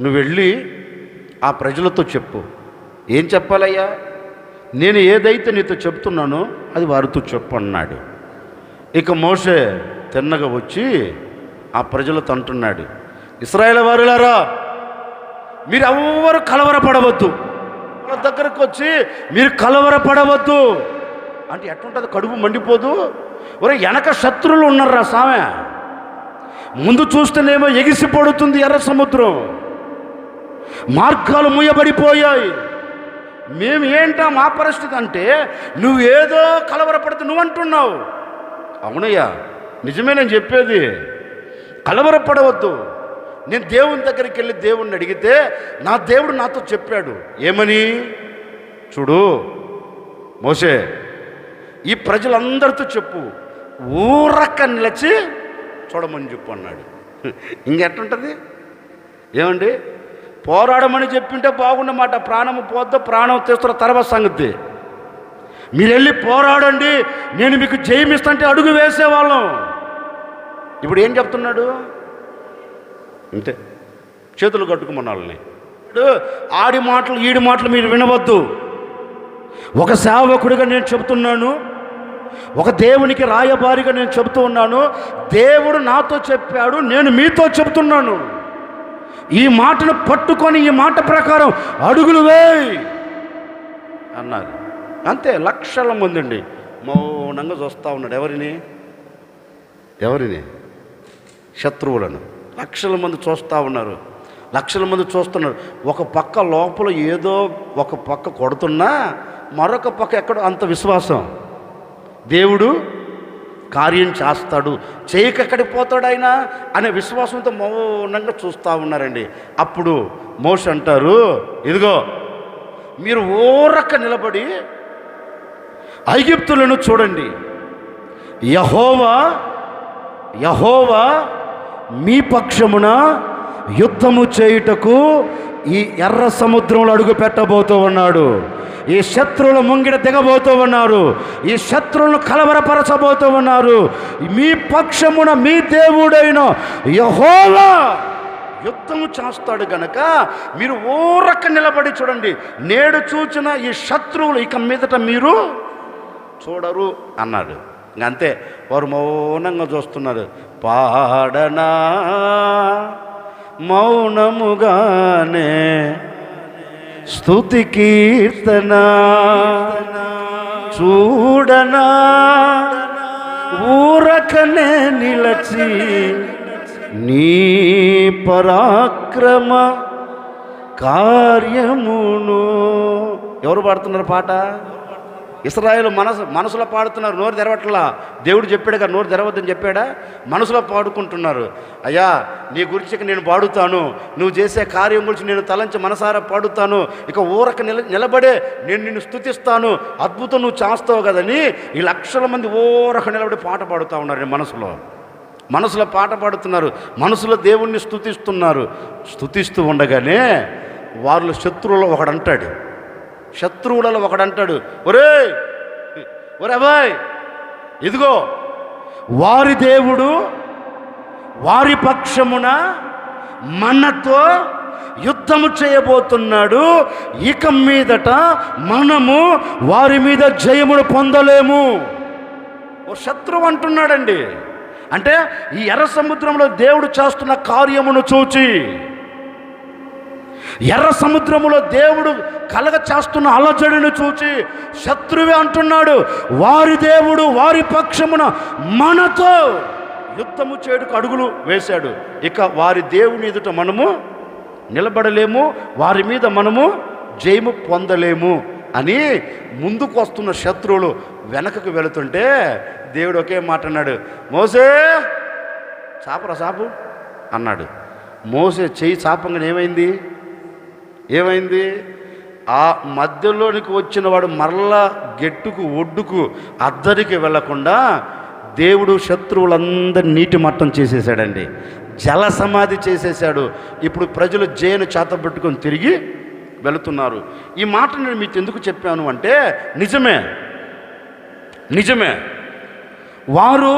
నువ్వు వెళ్ళి ఆ ప్రజలతో చెప్పు. ఏం చెప్పాలయ్యా? నేను ఏదైతే నీతో చెప్తున్నానో అది వారితో చెప్పు అన్నాడు. ఇక మోషే తిన్నగా వచ్చి ఆ ప్రజలతో అంటున్నాడు, ఇశ్రాయేలు వారులారా, మీరు ఎవ్వరు కలవరపడవద్దు. వాళ్ళ దగ్గరకు వచ్చి మీరు కలవరపడవద్దు అంటే ఎట్లుంటుంది? కడుపు మండిపోదు? ఒరే, వెనక శత్రువులు ఉన్నారా సామె, ముందు చూస్తేనేమో ఎగిసి పడుతుంది ఎర్ర సముద్రం, మార్గాలు మూయబడిపోయాయి. మేము ఏంటా మా పరిస్థితి అంటే నువ్వేదో కలవరపడుతూ నువ్వు అంటున్నావు. అవునయ్యా, నిజమే నేను చెప్పేది. కలవరపడవద్దు. నేను దేవుని దగ్గరికి వెళ్ళి దేవుణ్ణి అడిగితే నా దేవుడు నాతో చెప్పాడు. ఏమని? చూడు మోషే, ఈ ప్రజలందరితో చెప్పు, ఊరక్క నిలిచి చూడమని చెప్పు అన్నాడు. ఇంకెట్టుంటుంది? ఏమండి, పోరాడమని చెప్పింటే బాగున్నమాట. ప్రాణము పోద్దో ప్రాణం తీస్తున్న తర్వాత సంగతి. మీరు వెళ్ళి పోరాడండి, నేను మీకు జయమిస్తుంటే అడుగు వేసేవాళ్ళం. ఇప్పుడు ఏం చెప్తున్నాడు అంటే చేతులు కట్టుకున్న వాళ్ళని, ఆడి మాటలు ఈడి మాటలు మీరు వినవద్దు. ఒక సేవకుడిగా నేను చెబుతున్నాను, ఒక దేవునికి రాయబారిగా నేను చెబుతూ ఉన్నాను. దేవుడు నాతో చెప్పాడు, నేను మీతో చెబుతున్నాను. ఈ మాటను పట్టుకొని ఈ మాట ప్రకారం అడుగులు వేయి అన్నారు. అంతే. లక్షల మంది అండి మౌనంగా చూస్తూ ఉన్నాడు. ఎవరిని? శత్రువులను. లక్షల మంది చూస్తూ ఉన్నారు. లక్షల మంది చూస్తున్నారు. ఒక పక్క లోపల ఏదో ఒక పక్క కొడుతున్నా మరొక పక్క ఎక్కడో అంత విశ్వాసం, దేవుడు కార్యం చేస్తాడు, చేయకెక్కడికి పోతాడు ఆయన అనే విశ్వాసంతో మౌనంగా చూస్తూ ఉన్నారండి. అప్పుడు మోషే అంటారు, ఇదిగో మీరు ఊరక్క నిలబడి ఐగుప్తులను చూడండి. యెహోవా మీ పక్షమున యుద్ధము చేయుటకు ఈ ఎర్ర సముద్రంలో అడుగు పెట్టబోతూ ఉన్నాడు. ఈ శత్రువుల ముంగిట దిగబోతూ ఉన్నారు. ఈ శత్రువులను కలవరపరచబోతూ ఉన్నారు. మీ పక్షమున మీ దేవుడైన యెహోవా యుద్ధము చేస్తాడు గనక మీరు ఊరక్క నిలబడి చూడండి. నేడు చూచిన ఈ శత్రువులు ఇక మీదట మీరు చూడరు అన్నాడు. అంతే. వారు మౌనంగా చూస్తున్నారు. పాడనా మౌనముగానే స్తుతి కీర్తన, చూడనా ఊరకనే నిలచి నీ పరాక్రమ కార్యమును. ఎవరు పాడుతున్నారు పాట? ఇశ్రాయేలు మనసులో పాడుతున్నారు, నోరు తెరవట్లా. దేవుడు చెప్పాడు కదా నోరు తెరవద్దని చెప్పాడా? మనసులో పాడుకుంటున్నారు. అయ్యా నీ గురించి నేను పాడుతాను, నువ్వు చేసే కార్యం గురించి నేను తలంచి మనసారా పాడుతాను, ఇక ఊరక నిలబడే నేను నిన్ను స్తుతిస్తాను, అద్భుతం నువ్వు చేస్తావు కదని ఈ లక్షల మంది ఊరక నిలబడి పాట పాడుతూ ఉన్నారు. మనసులో పాట పాడుతున్నారు, మనసులో దేవుణ్ణి స్తుతిస్తున్నారు. స్తుతిస్తూ ఉండగానే వారిలో శత్రువులలో ఒకడంటాడు, ఒరే అబ్బాయ్, ఇదిగో వారి దేవుడు వారి పక్షమున మనతో యుద్ధము చేయబోతున్నాడు. ఇక మీదట మనము వారి మీద జయమును పొందలేము. ఓ శత్రువు అంటున్నాడండి. అంటే ఈ ఎర్ర సముద్రంలో దేవుడు చేస్తున్న కార్యమును చూచి, ఎర్ర సముద్రములో దేవుడు కలగ చేస్తున్న అలజడిని చూచి శత్రువే అంటున్నాడు, వారి దేవుడు వారి పక్షమున మనతో యుద్ధము చేయుటకు అడుగులు వేశాడు. ఇక వారి దేవుని ఎదుట మనము నిలబడలేము, వారి మీద మనము జయము పొందలేము అని ముందుకు వస్తున్న శత్రువులు వెనకకు వెళుతుంటే దేవుడు ఒకే మాట అన్నాడు, మోసే చాపు అన్నాడు. మోసే చెయ్యి చాపంగా ఏమైంది? ఆ మధ్యలోనికి వచ్చిన వాడు మరలా గెట్టుకు ఒడ్డుకు అద్దరికి వెళ్లకుండా దేవుడు శత్రువులందరినీ నీటి మట్టం చేసేసాడండి, జల సమాధి చేసేసాడు. ఇప్పుడు ప్రజలు జయను చేతబట్టుకొని తిరిగి వెళుతున్నారు. ఈ మాట నేను మీకు ఎందుకు చెప్పాను అంటే నిజమే వారు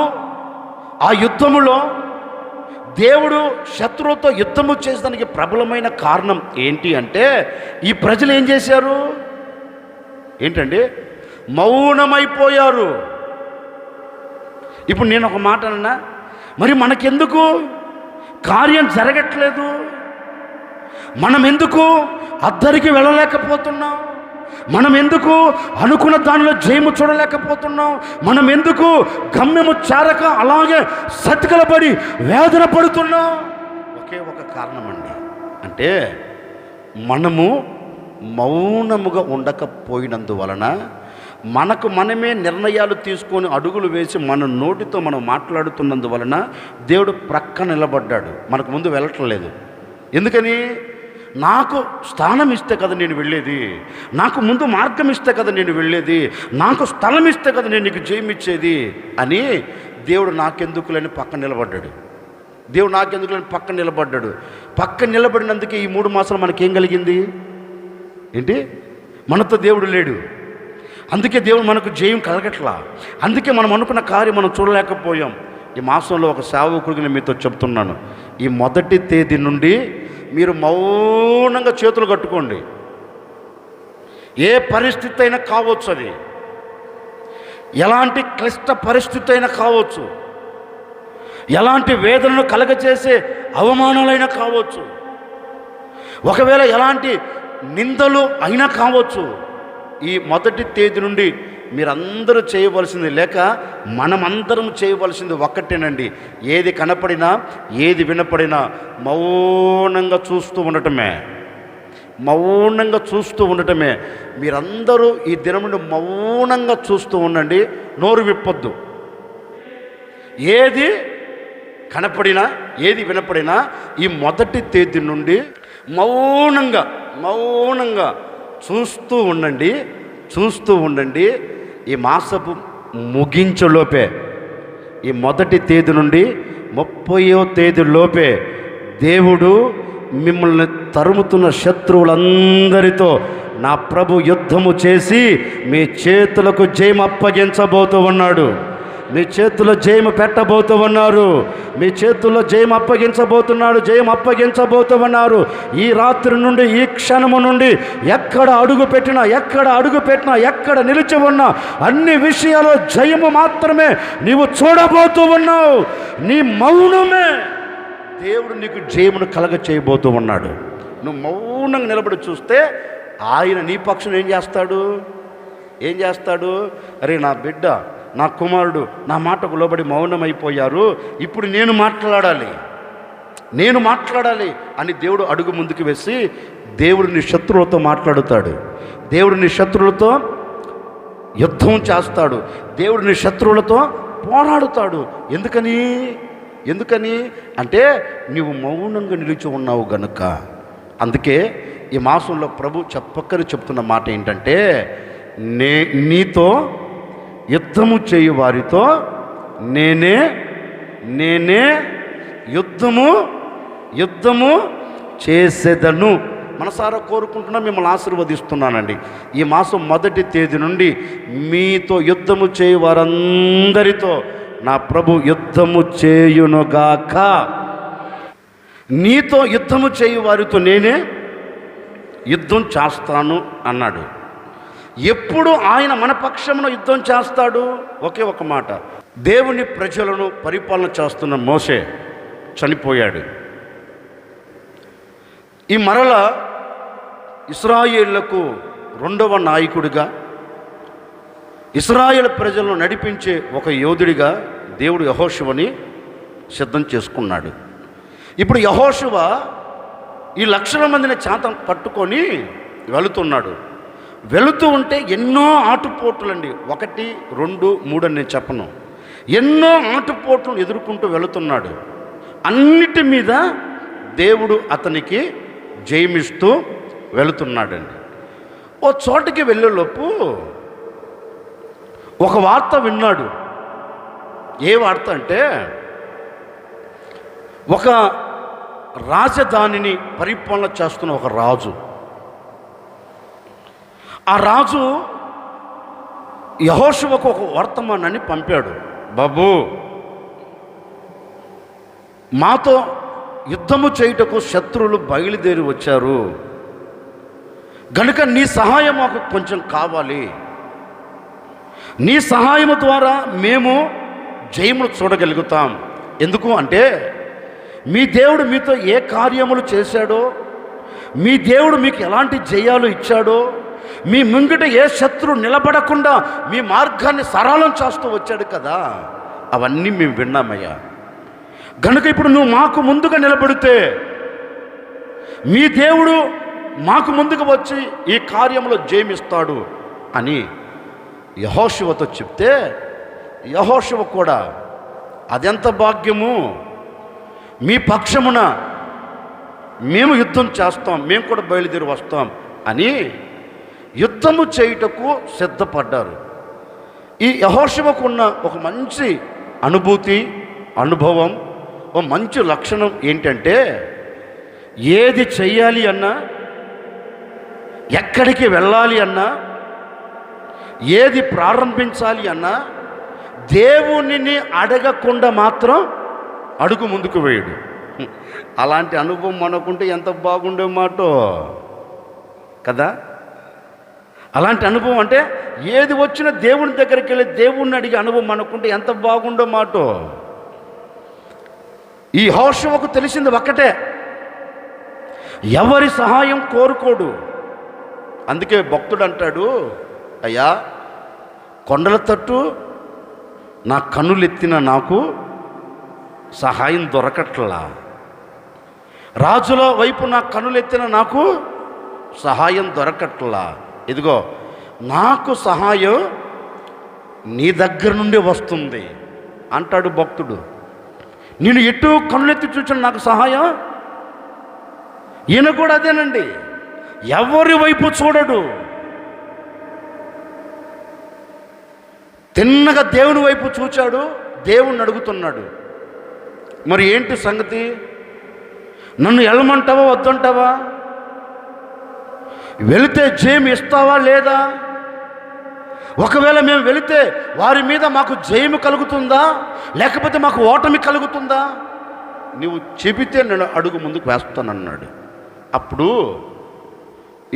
ఆ యుద్ధములో దేవుడు శత్రువుతో యుద్ధము చేసేదానికి ప్రబలమైన కారణం ఏంటి అంటే, ఈ ప్రజలు ఏం చేశారు ఏంటండి? మౌనమైపోయారు. ఇప్పుడు నేను ఒక మాట అన్నా, మరి మనకెందుకు కార్యం జరగట్లేదు? మనం ఎందుకు అద్దరికి వెళ్ళలేకపోతున్నాం? మనం ఎందుకు అనుకున్న దానిలో జయము చూడలేకపోతున్నాం? మనం ఎందుకు గమ్యము చేరక అలాగే సతికలబడి వేదన పడుతున్నాం? ఒకే ఒక కారణం అండి, అంటే మనము మౌనముగా ఉండకపోయినందువలన, మనకు మనమే నిర్ణయాలు తీసుకొని అడుగులు వేసి మన నోటితో మనం మాట్లాడుతున్నందువలన దేవుడు ప్రక్క నిలబడ్డాడు, మనకు ముందు వెళ్ళట్లేదు. ఎందుకని? నాకు స్థానం ఇస్తే కదా నేను వెళ్ళేది, నాకు ముందు మార్గం ఇస్తే కదా నేను వెళ్ళేది, నాకు స్థలం ఇస్తే కదా నేను నీకు జయమిచ్చేది అని దేవుడు నాకెందుకులని పక్కన నిలబడ్డాడు. పక్కన నిలబడినందుకే ఈ 3 మాసాలు మనకేం కలిగింది ఏంటి? మనతో దేవుడు లేడు, అందుకే దేవుడు మనకు జయం కలగట్లా, అందుకే మనం అనుకున్న కార్యం మనం చూడలేకపోయాం. ఈ మాసంలో ఒక సేవకుడిని మీతో చెప్తున్నాను, ఈ మొదటి తేదీ నుండి మీరు మౌనంగా చేతులు కట్టుకోండి. ఏ పరిస్థితి అయినా కావచ్చు, అది ఎలాంటి క్లిష్ట పరిస్థితి అయినా కావచ్చు, ఎలాంటి వేదనను కలగచేసే అవమానాలైనా కావచ్చు, ఒకవేళ ఎలాంటి నిందలు అయినా కావచ్చు. ఈ మొదటి తేదీ నుండి మీరందరూ చేయవలసింది, లేక మనమందరం చేయవలసింది ఒక్కటేనండి. ఏది కనపడినా, ఏది వినపడినా మౌనంగా చూస్తూ ఉండటమే. మీరందరూ ఈ దినం నుండి మౌనంగా చూస్తూ ఉండండి, నోరు విప్పొద్దు. ఏది కనపడినా, ఏది వినపడినా ఈ మొదటి తేదీ నుండి మౌనంగా చూస్తూ ఉండండి. ఈ మాసపు ముగించలోపే, ఈ మొదటి తేదీ నుండి 30వ తేదీ లోపే దేవుడు మిమ్మల్ని తరుముతున్న శత్రువులందరితో నా ప్రభు యుద్ధము చేసి మీ చేతులకు జయం అప్పగించబోతూ ఉన్నాడు. మీ చేతుల్లో జయము పెట్టబోతూ ఉన్నారు. మీ చేతుల్లో జయం అప్పగించబోతూ ఉన్నారు. ఈ రాత్రి నుండి, ఈ క్షణము నుండి ఎక్కడ అడుగు పెట్టినా, ఎక్కడ నిలిచి ఉన్నా అన్ని విషయాల్లో జయము మాత్రమే నీవు చూడబోతూ ఉన్నావు. నీ మౌనమే దేవుడు నీకు జయమును కలగ చేయబోతూ ఉన్నాడు. నువ్వు మౌనంగా నిలబడి చూస్తే ఆయన నీ పక్షం ఏం చేస్తాడు? అరే నా బిడ్డ, నా కుమారుడు నా మాటకు లోబడి మౌనమైపోయారు, ఇప్పుడు నేను మాట్లాడాలి అని దేవుడు అడుగు ముందుకు వేసి దేవుడు నీ శత్రువులతో మాట్లాడుతాడు. దేవుడు నీ శత్రువులతో యుద్ధం చేస్తాడు. దేవుడు నీ శత్రువులతో పోరాడుతాడు. ఎందుకని అంటే నీవు మౌనంగా నిలిచి ఉన్నావు గనుక. అందుకే ఈ మాసంలో ప్రభు చెప్పక్కని చెప్తున్న మాట ఏంటంటే, నీతో యుద్ధము చేయు వారితో నేనే యుద్ధము చేసేదను. మనసారా కోరుకుంటున్నా, మిమ్మల్ని ఆశీర్వదిస్తున్నానండి. ఈ మాసం మొదటి తేదీ నుండి మీతో యుద్ధము చేయు వారందరితో నా ప్రభు యుద్ధము చేయునుగాక. నీతో యుద్ధము చేయు వారితో నేనే యుద్ధం చేస్తాను అన్నాడు. ఎప్పుడు ఆయన మన పక్షమున యుద్ధం చేస్తాడు? ఒకే ఒక మాట, దేవుని ప్రజలను పరిపాలన చేస్తున్న మోషే చనిపోయాడు. ఈ మరల ఇశ్రాయేళ్లకు 2వ నాయకుడిగా, ఇశ్రాయేల్ ప్రజలను నడిపించే ఒక యోధుడిగా దేవుడు యెహోషువని సిద్ధం చేసుకున్నాడు. ఇప్పుడు యెహోషువ ఈ లక్షల మందిని చేత పట్టుకొని వెళుతూ ఉంటే ఎన్నో ఆటుపోట్లండి, 1, 2, 3 అని నేను చెప్పను, ఎన్నో ఆటుపోట్లను ఎదుర్కొంటూ వెళుతున్నాడు. అన్నిటి మీద దేవుడు అతనికి జయమిస్తూ వెళుతున్నాడండి. ఓ చోటికి వెళ్ళేలోపు ఒక వార్త విన్నాడు. ఏ వార్త అంటే, ఒక రాజధానిని పరిపాలన చేస్తున్న ఒక రాజు, ఆ రాజు యెహోషువకు ఒక వర్తమానాన్ని పంపాడు. బాబు, మాతో యుద్ధము చేయుటకు శత్రువులు బయలుదేరి వచ్చారు గనుక నీ సహాయం మాకు కొంచెం కావాలి. నీ సహాయము ద్వారా మేము జయమును చూడగలుగుతాం. ఎందుకు అంటే, మీ దేవుడు మీతో ఏ కార్యములు చేశాడో, మీ దేవుడు మీకు ఎలాంటి జయాలు ఇచ్చాడో, మీ ముంగిట ఏ శత్రువు నిలబడకుండా మీ మార్గాన్ని సరళం చేస్తూ వచ్చాడు కదా, అవన్నీ మేము విన్నామయ్యా. గనుక ఇప్పుడు నువ్వు మాకు ముందుగా నిలబడితే మీ దేవుడు మాకు ముందుకు వచ్చి ఈ కార్యంలో జయమిస్తాడు అని యెహోషువతో చెప్తే, యెహోషువ కూడా అదెంత భాగ్యము, మీ పక్షమున మేము యుద్ధం చేస్తాం, మేము కూడా బయలుదేరి వస్తాం అని యుద్ధము చేయుటకు సిద్ధపడ్డారు. ఈ యెహోషువకు ఉన్న ఒక మంచి అనుభూతి, అనుభవం, ఒక మంచి లక్షణం ఏంటంటే, ఏది చెయ్యాలి అన్నా, ఎక్కడికి వెళ్ళాలి అన్నా, ఏది ప్రారంభించాలి అన్నా దేవునిని అడగకుండా మాత్రం అడుగు ముందుకు వేయడు. అలాంటి అనుభవం మనకుంటే ఎంత బాగుండే మాట కదా. అలాంటి అనుభవం అంటే, ఏది వచ్చినా దేవుని దగ్గరికి వెళ్ళి దేవుణ్ణి అడిగే అనుభవం మనకుంటే ఎంత బాగుండో మాట. ఈ యెహోషువకు తెలిసింది ఒక్కటే, ఎవరి సహాయం కోరుకోడు. అందుకే భక్తుడు అంటాడు, అయ్యా కొండల తట్టు నా కన్నులెత్తిన నాకు సహాయం దొరకట్లా, రాజుల వైపు నా కన్నులెత్తిన నాకు సహాయం దొరకట్లా, ఇదిగో నాకు సహాయం నీ దగ్గర నుండి వస్తుంది అంటాడు భక్తుడు. నేను ఎటు కన్నులెత్తి చూచాను నాకు సహాయం. ఈయన కూడా అదేనండి, ఎవరి వైపు చూడడు, తిన్నగా దేవుని వైపు చూచాడు, దేవుణ్ణి అడుగుతున్నాడు. మరి ఏంటి సంగతి, నన్ను వెళ్ళమంటావా వద్దంటావా, వెళితే జయం ఇస్తావా లేదా, ఒకవేళ మేము వెళితే వారి మీద మాకు జయము కలుగుతుందా లేకపోతే మాకు ఓటమి కలుగుతుందా, నువ్వు చెబితే నేను అడుగు ముందుకు వేస్తానన్నాడు. అప్పుడు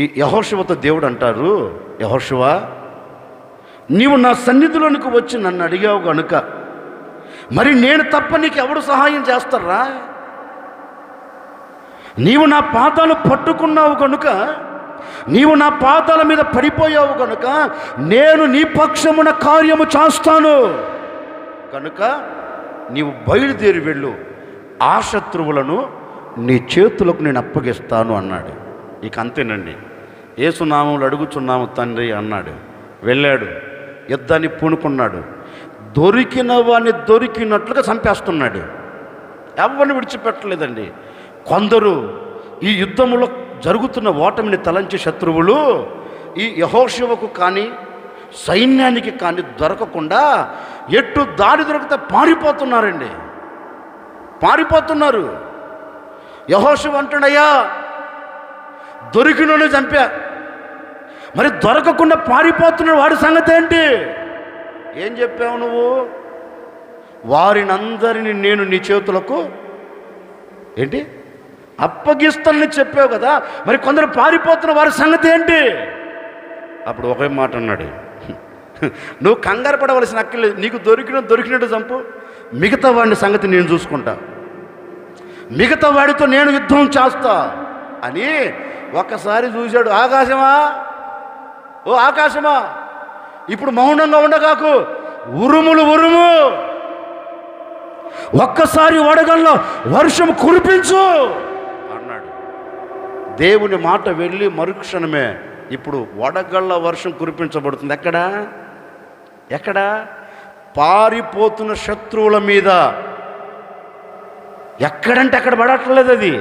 ఈ యెహోషువతో దేవుడు అంటారు, యెహోషువ, నీవు నా సన్నిధిలోనికి వచ్చి నన్ను అడిగావు గనుక మరి నేను తప్ప నీకు ఎవడు సహాయం చేస్తారా, నీవు నా పాదాలు పట్టుకున్నావు కనుక, నీవు నా పాదాల మీద పడిపోయావు కనుక నేను నీ పక్షమున కార్యము చేస్తాను కనుక నీవు బయలుదేరి వెళ్ళు, ఆ శత్రువులను నీ చేతులకు నేను అప్పగిస్తాను అన్నాడు. ఇక అంతేనండి, యేసునామములో అడుగుచున్నాము తండ్రి అన్నాడు. వెళ్ళాడు, యుద్ధాన్ని పూనుకున్నాడు, దొరికిన వాడిని దొరికినట్లుగా చంపేస్తున్నాడు, ఎవరిని విడిచిపెట్టలేదండి. కొందరు ఈ యుద్ధములో జరుగుతున్న ఓటమిని తలంచే శత్రువులు ఈ యెహోషువకు కానీ సైన్యానికి కానీ దొరకకుండా ఎట్టు దారి దొరికితే పారిపోతున్నారండి, పారిపోతున్నారు. యెహోషువ అంటున్నాయా, దొరికినోనే చంపా, మరి దొరకకుండా పారిపోతున్నాడు, వాడి సంగతి ఏంటి, ఏం చెప్పావు నువ్వు, వారినందరినీ నేను నీ చేతులకు ఏంటి అప్పగిస్తానని చెప్పావు కదా, మరి కొందరు పారిపోతున్న వారి సంగతి ఏంటి. అప్పుడు ఒకే మాట అన్నాడు, నువ్వు కంగారు పడవలసిన అక్కర్లేదు, నీకు దొరికినట్టు చంపు, మిగతా వాడిని సంగతి నేను చూసుకుంటా, మిగతా వాడితో నేను యుద్ధం చేస్తా అని ఒక్కసారి చూశాడు. ఆకాశమా, ఓ ఆకాశమా, ఇప్పుడు మౌనంగా ఉండగాకు, ఉరుములు ఉరుము, ఒక్కసారి వడగల్లో వర్షం కురిపించు అన్నాడు. దేవుని మాట వెళ్ళి మరుక్షణమే ఇప్పుడు వడగళ్ళ వర్షం కురిపించబడుతుంది. ఎక్కడ పారిపోతున్న శత్రువుల మీద, ఎక్కడంటే అక్కడ పడట్లేదు. అది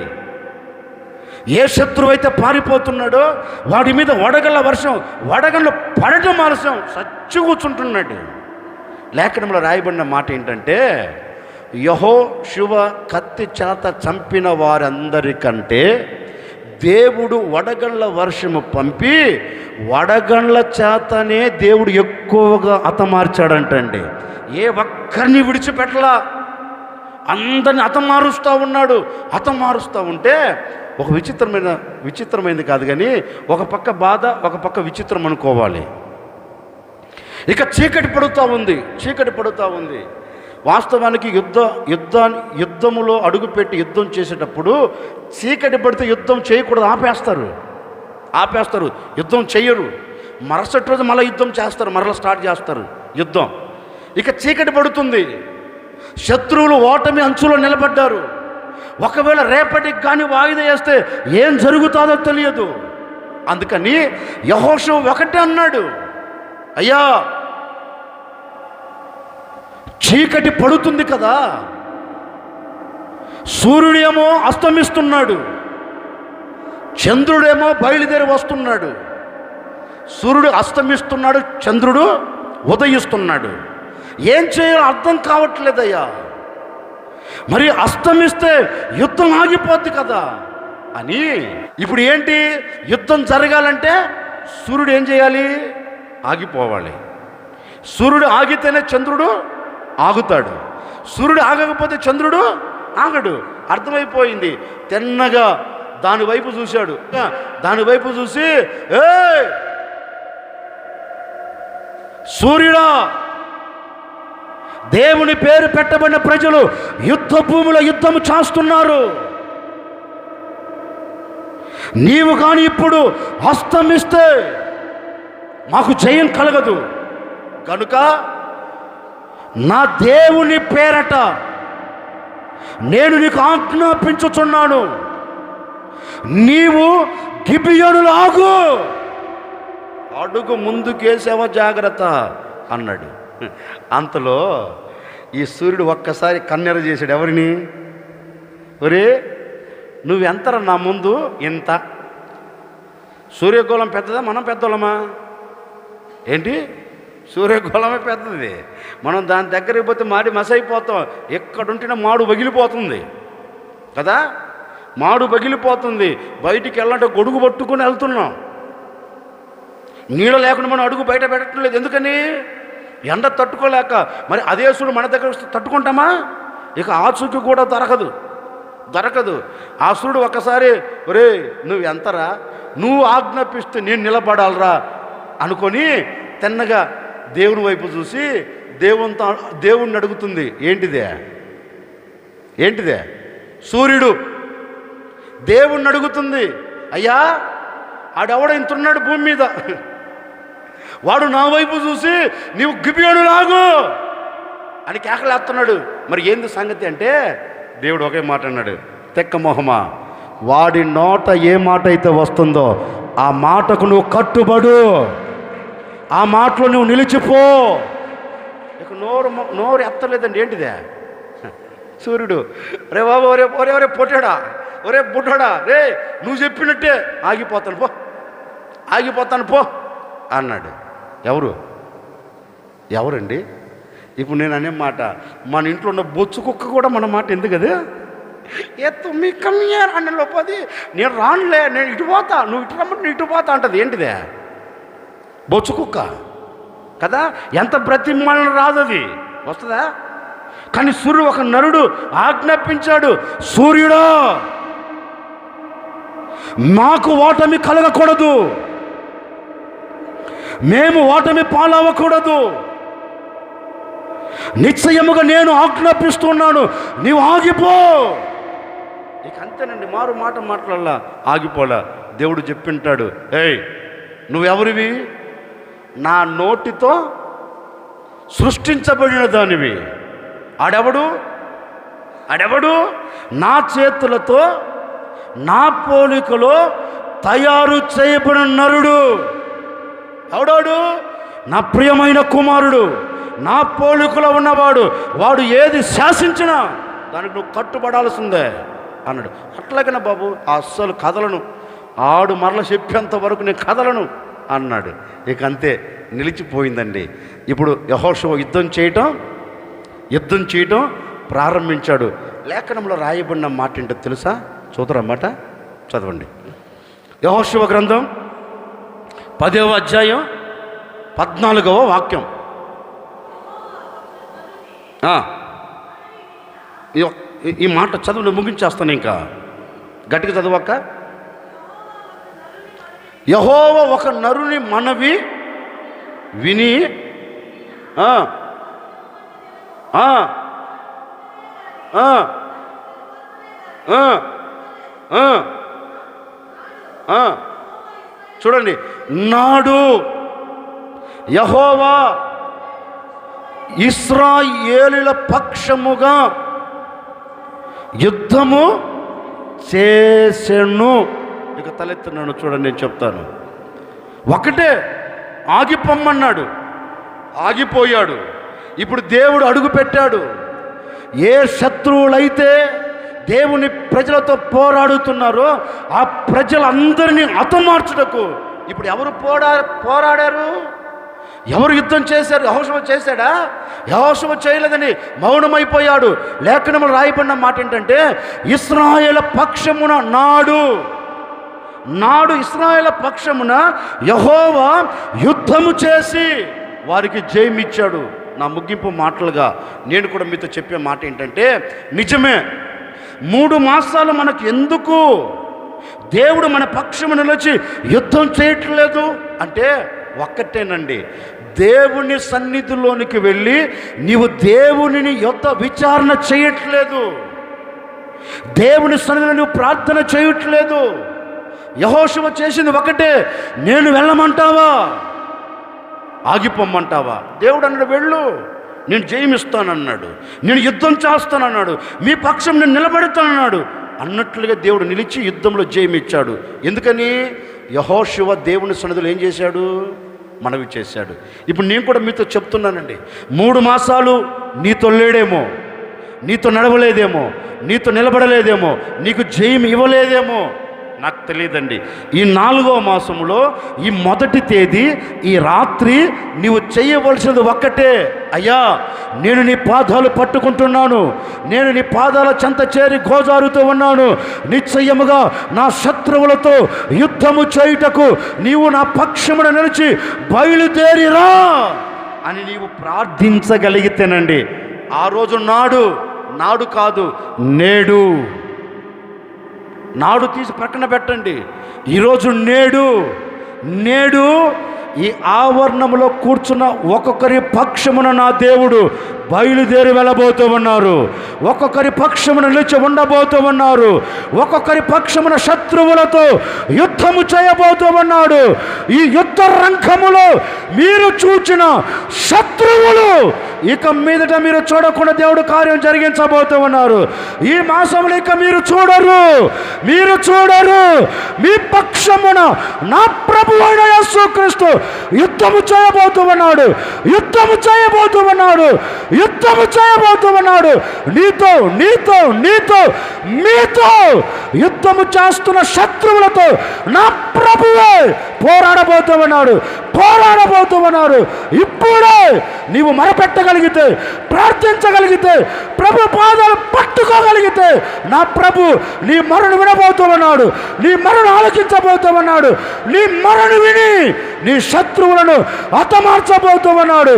ఏ శత్రువు అయితే పారిపోతున్నాడో వాడి మీద వడగళ్ళ వర్షం, వడగళ్ళు పడటం ఆలస్యం, సచ్చి కూర్చుంటున్నాడు. లేఖనంలో రాయబడిన మాట ఏంటంటే, యెహోషువ కత్తి చేత చంపిన వారందరికంటే దేవుడు వడగండ్ల వర్షము పంపి వడగండ్ల చేతనే దేవుడు ఎక్కువగా హతమార్చాడంటండి. ఏ ఒక్కరిని విడిచిపెట్టలా, అందరిని హతమారుస్తూ ఉన్నాడు. హతమారుస్తూ ఉంటే ఒక విచిత్రమైనది కాదు కానీ ఒక పక్క బాధ, ఒక పక్క విచిత్రం అనుకోవాలి. ఇక చీకటి పడుతూ ఉంది. వాస్తవానికి యుద్ధములో అడుగుపెట్టి యుద్ధం చేసేటప్పుడు చీకటి పడితే యుద్ధం చేయకూడదు, ఆపేస్తారు, యుద్ధం చేయరు. మరుసటి రోజు మళ్ళీ యుద్ధం చేస్తారు, మరలా స్టార్ట్ చేస్తారు యుద్ధం. ఇక చీకటి పడుతుంది, శత్రువులు ఓటమి అంచులో నిలబడ్డారు. ఒకవేళ రేపటికి కానీ వాయిదా వేస్తే ఏం జరుగుతుందో తెలియదు. అందుకని యెహోషువ ఒకటే అన్నాడు, అయ్యా చీకటి పడుతుంది కదా, సూర్యుడేమో అస్తమిస్తున్నాడు, చంద్రుడేమో బయలుదేరి వస్తున్నాడు. సూర్యుడు అస్తమిస్తున్నాడు, చంద్రుడు ఉదయిస్తున్నాడు. ఏం చేయాలో అర్థం కావట్లేదయ్యా. మరి అస్తమిస్తే యుద్ధం ఆగిపోద్ది కదా అని. ఇప్పుడు ఏంటి, యుద్ధం జరగాలంటే సూర్యుడు ఏం చేయాలి, ఆగిపోవాలి. సూర్యుడు ఆగితేనే చంద్రుడు ఆగుతాడు, సూర్యుడు ఆగకపోతే చంద్రుడు ఆగడు. అర్థమైపోయింది. తిన్నగా దాని వైపు చూశాడు. దాని వైపు చూసి, ఏ సూర్యుడా, దేవుని పేరు పెట్టబడిన ప్రజలు యుద్ధ భూమిలో యుద్ధము చేస్తున్నారు, నీవు కానీ ఇప్పుడు అస్తమిస్తే మాకు జయం కలగదు. కనుక నా దేవుని పేరట నేను నీకు ఆజ్ఞాపించుచున్నాను, నీవు గిబియోనులో ఆగు, అడుగు ముందుకేసావా జాగ్రత్త అన్నాడు. అంతలో ఈ సూర్యుడు ఒక్కసారి కన్నెర చేశాడు. ఎవరిని? ఒరే నువ్వెంతరా నా ముందు ఇంత. సూర్యగోళం పెద్దదా, మనం పెద్దోళ్ళమా ఏంటి? సూర్యగోళమే పెద్దది. మనం దాని దగ్గరికి పోతే మాడి మసైపోతాం. ఎక్కడుంటేనే మాడు పగిలిపోతుంది కదా, మాడు పగిలిపోతుంది. బయటికి వెళ్ళాలంటే గొడుగు పట్టుకుని వెళ్తున్నాం. నీడ లేకుండా మనం అడుగు బయట పెట్టడం లేదు. ఎందుకని? ఎండ తట్టుకోలేక. మరి అదే సూర్యుడు మన దగ్గర వస్తే తట్టుకుంటామా? ఇక ఆచూకి కూడా దొరకదు. ఆ సూర్యుడు ఒక్కసారి, ఒరే నువ్వు ఎంతరా, నువ్వు ఆజ్ఞాపిస్తే నేను నిలబడాలరా అనుకొని తిన్నగా దేవుని వైపు చూసి దేవుణ్ణి అడుగుతుంది. ఏంటిదే? సూర్యుడు దేవుణ్ణి అడుగుతుంది, అయ్యా ఆడెవడ ఇంతున్నాడు భూమి మీద, వాడు నా వైపు చూసి నీవు గిబియోను లాగు అని కేకలేస్తున్నాడు. మరి ఏంది సంగతి అంటే దేవుడు ఒకే మాట అన్నాడు, తెక్క మొహమా, వాడి నోట ఏ మాట అయితే వస్తుందో ఆ మాటకు నువ్వు కట్టుబడు, ఆ మాటలో నువ్వు నిలిచిపో. ఇక నోరు ఎత్తలేదండి. ఏంటిదే? సూర్యుడు, రే బాబు, ఒరే పొట్టాడా, ఒరే బుడ్డాడా, రే నువ్వు చెప్పినట్టే ఆగిపోతాను పో అన్నాడు. ఎవరండి? ఇప్పుడు నేను అనే మాట, మన ఇంట్లో ఉన్న బొచ్చు కుక్క కూడా మన మాట ఎందుకు కదా, మీ కమ్మియార్ అన్న లోపది, నేను రానులే, నేను ఇటు పోతా, నువ్వు ఇటు రమ్మంటే ఇటు పోతా అంటది. ఏంటిదే? బొచ్చు కుక్క కదా, ఎంత బ్రతిమాలను రాదు, అది వస్తుందా? కానీ సూర్యుడు, ఒక నరుడు ఆజ్ఞాపించాడు, సూర్యుడా మాకు ఓటమి కలగకూడదు, మేము ఓటమి పాలవ్వకూడదు, నిశ్చయముగా నేను ఆజ్ఞాపిస్తున్నాను, నీవు ఆగిపో. ఇక అంతేనండి, మారు మాట మాట్లాడాల, ఆగిపోలా. దేవుడు చెప్పింటాడు, ఏయ్ నువ్వెవరివి? నా నోటితో సృష్టించబడిన దానివి. ఆడెవడు? నా చేతులతో నా పోలికలో తయారు చేయబడిన నరుడు. ఎవడాడు? నా ప్రియమైన కుమారుడు, నా పోలికలో ఉన్నవాడు. వాడు ఏది శాసించినా దానికి నువ్వు కట్టుబడాల్సిందే అన్నాడు. అట్లాగనే బాబు అస్సలు కదలను, ఆడు మరల చెప్పేంత వరకు నేను కదలను అన్నాడు. ఇక అంతే, నిలిచిపోయిందండి. ఇప్పుడు యెహోషువ యుద్ధం చేయటం ప్రారంభించాడు. లేఖనంలో రాయబడిన మాట ఏంటో తెలుసా? చూద్దరన్నమాట, చదవండి. యెహోషువ గ్రంథం 10వ అధ్యాయం 14వ వాక్యం. ఈ మాట చదువు, ముగించేస్తాను, ఇంకా గట్టిగా చదవక్క. యెహోవా ఒక నరుని మనవి విని చూడండి, నాడు యెహోవా ఇశ్రాయేలుల పక్షముగా యుద్ధము చేసెను. ఇక తలెత్తున్నాను చూడండి, నేను చెప్తాను. ఒకటే ఆగిపోమ్మన్నాడు, ఆగిపోయాడు. ఇప్పుడు దేవుడు అడుగు పెట్టాడు. ఏ శత్రువులైతే దేవుని ప్రజలతో పోరాడుతున్నారో ఆ ప్రజలందరినీ హతమార్చుటకు ఇప్పుడు ఎవరు పోరాడారు? ఎవరు యుద్ధం చేశారు? యెహోషువ చేశాడా? యెహోషువ చేయలేదని మౌనమైపోయాడు. లేఖనంలో రాయబడిన మాట ఏంటంటే, ఇశ్రాయేలు పక్షమున నాడు ఇశ్రాయేలు పక్షమున యెహోవా యుద్ధము చేసి వారికి జయమిచ్చాడు. నా ముగింపు మాటలుగా నేను కూడా మీతో చెప్పే మాట ఏంటంటే, నిజమే 3 మాసాలు మనకు ఎందుకు దేవుడు మన పక్షము నిలిచి యుద్ధం చేయట్లేదు అంటే ఒక్కటేనండి, దేవుని సన్నిధిలోనికి వెళ్ళి నీవు దేవునిని విచారణ చేయట్లేదు, దేవుని సన్నిధిలో నువ్వు ప్రార్థన చేయట్లేదు. యెహోషువ చేసింది ఒకటే, నేను వెళ్ళమంటావా, ఆగిపోమ్మంటావా? దేవుడు అన్నాడు, వెళ్ళు, నేను జయమిస్తానన్నాడు, నేను యుద్ధం చేస్తానన్నాడు, మీ పక్షం నేను నిలబెడతానన్నాడు. అన్నట్లుగా దేవుడు నిలిచి యుద్ధంలో జయమిచ్చాడు. ఎందుకని? యెహోషువ దేవుని సన్నిధిలో ఏం చేశాడు? మనవి చేశాడు. ఇప్పుడు నేను కూడా మీతో చెప్తున్నానండి, 3 మాసాలు నీతో లేడేమో, నీతో నడవలేదేమో, నీతో నిలబడలేదేమో, నీకు జయం ఇవ్వలేదేమో, నాకు తెలియదండి. ఈ 4వ మాసంలో ఈ మొదటి తేదీ ఈ రాత్రి నీవు చేయవలసినది ఒక్కటే, అయ్యా నేను నీ పాదాలు పట్టుకుంటున్నాను, నేను నీ పాదాల చెంత చేరి గోజారుతూ ఉన్నాను, నిశ్చయముగా నా శత్రువులతో యుద్ధము చేయుటకు నీవు నా పక్షమున నిలిచి బయలుదేరిరా అని నీవు ప్రార్థించగలిగితేనండి, ఆ రోజు నాడు కాదు, నాడు తీసి ప్రక్కన పెట్టండి. ఈరోజు నేడు ఈ ఆవరణంలో కూర్చున్న ఒక్కొక్కరి పక్షమున నా దేవుడు బయలుదేరి వెళ్ళబోతూ ఉన్నారు. ఒక్కొక్కరి పక్షమున నిలిచి ఉండబోతూ ఉన్నారు. ఒక్కొక్కరి పక్షమున శత్రువులతో యుద్ధము చేయబోతూ ఉన్నాడు. ఈ యుద్ధ రంగములో మీరు చూచిన శత్రువులు ఇక మీదట మీరు చూడకుండా దేవుడు కార్యం జరిగించబోతూ ఉన్నారు. ఈ మాసంలో ఇక మీరు చూడరు. మీ పక్షమున నా ప్రభువైన యేసుక్రీస్తు యుద్ధము చేయబోతూ ఉన్నాడు. మీతో యుద్ధము చేస్తున్న శత్రువులతో నా ప్రభువే పోరాడబోతూ ఉన్నాడు. ఇప్పుడే నీవు మొరపెట్టగలిగితే, ప్రార్థించగలిగితే, ప్రభు పాదాలు పట్టుకోగలిగితే నా ప్రభు నీ మొరను వినబోతూ ఉన్నాడు, నీ మొరను ఆలకించబోతూ ఉన్నాడు, నీ మొరను విని నీ శత్రువులను హతమార్చబోతూ ఉన్నాడు.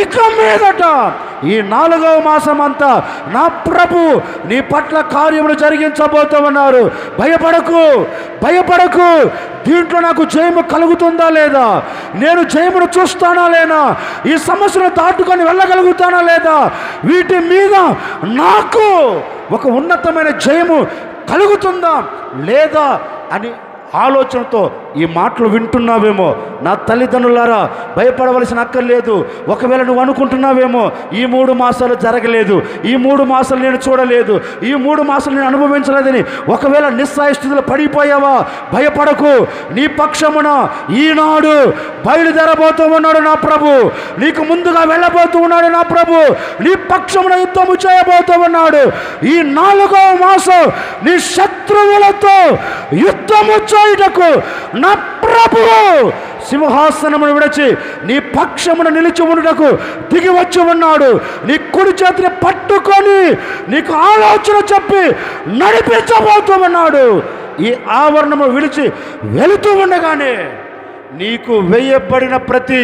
ఇక మీదట ఈ 4వ మాసం అంతా నా ప్రభు నీ పట్ల కార్యములు జరిగించబోతూ ఉన్నారు. భయపడకు. దీంట్లో నాకు జయము కలుగుతుందా లేదా, నేను జయమును చూస్తానా లేనా, ఈ సమస్యను దాటుకొని వెళ్ళగలుగుతానా లేదా, వీటి మీద నాకు ఒక ఉన్నతమైన జయము కలుగుతుందా లేదా అని ఆలోచనతో ఈ మాటలు వింటున్నావేమో. నా తల్లిదండ్రులారా, భయపడవలసిన అక్కర్లేదు. ఒకవేళ నువ్వు అనుకుంటున్నావేమో, ఈ 3 మాసాలు జరగలేదు, ఈ 3 మాసాలు నేను చూడలేదు, ఈ 3 మాసాలు నేను అనుభవించలేదని ఒకవేళ నిస్సహాయ స్థితిలో పడిపోయావా, భయపడకు. నీ పక్షమున ఈనాడు బయలుదేరబోతూ ఉన్నాడు నా ప్రభు, నీకు ముందుగా వెళ్ళబోతూ ఉన్నాడు నా ప్రభు, నీ పక్షమున యుద్ధము చేయబోతూ ఉన్నాడు. ఈ 4వ మాసం నీ శత్రువులతో యుద్ధము చేయుటకు నా ప్రభువు సింహాసనమును విడిచి నీ పక్షమును నిలిచి ఉండుటకు దిగి వచ్చి ఉన్నాడు. నీ కుడి చేతిని పట్టుకొని నీకు ఆలోచన చెప్పి నడిపించబోతూ ఉన్నాడు. ఈ ఆవరణము విడిచి వెళుతూ ఉండగానే నీకు వేయబడిన ప్రతి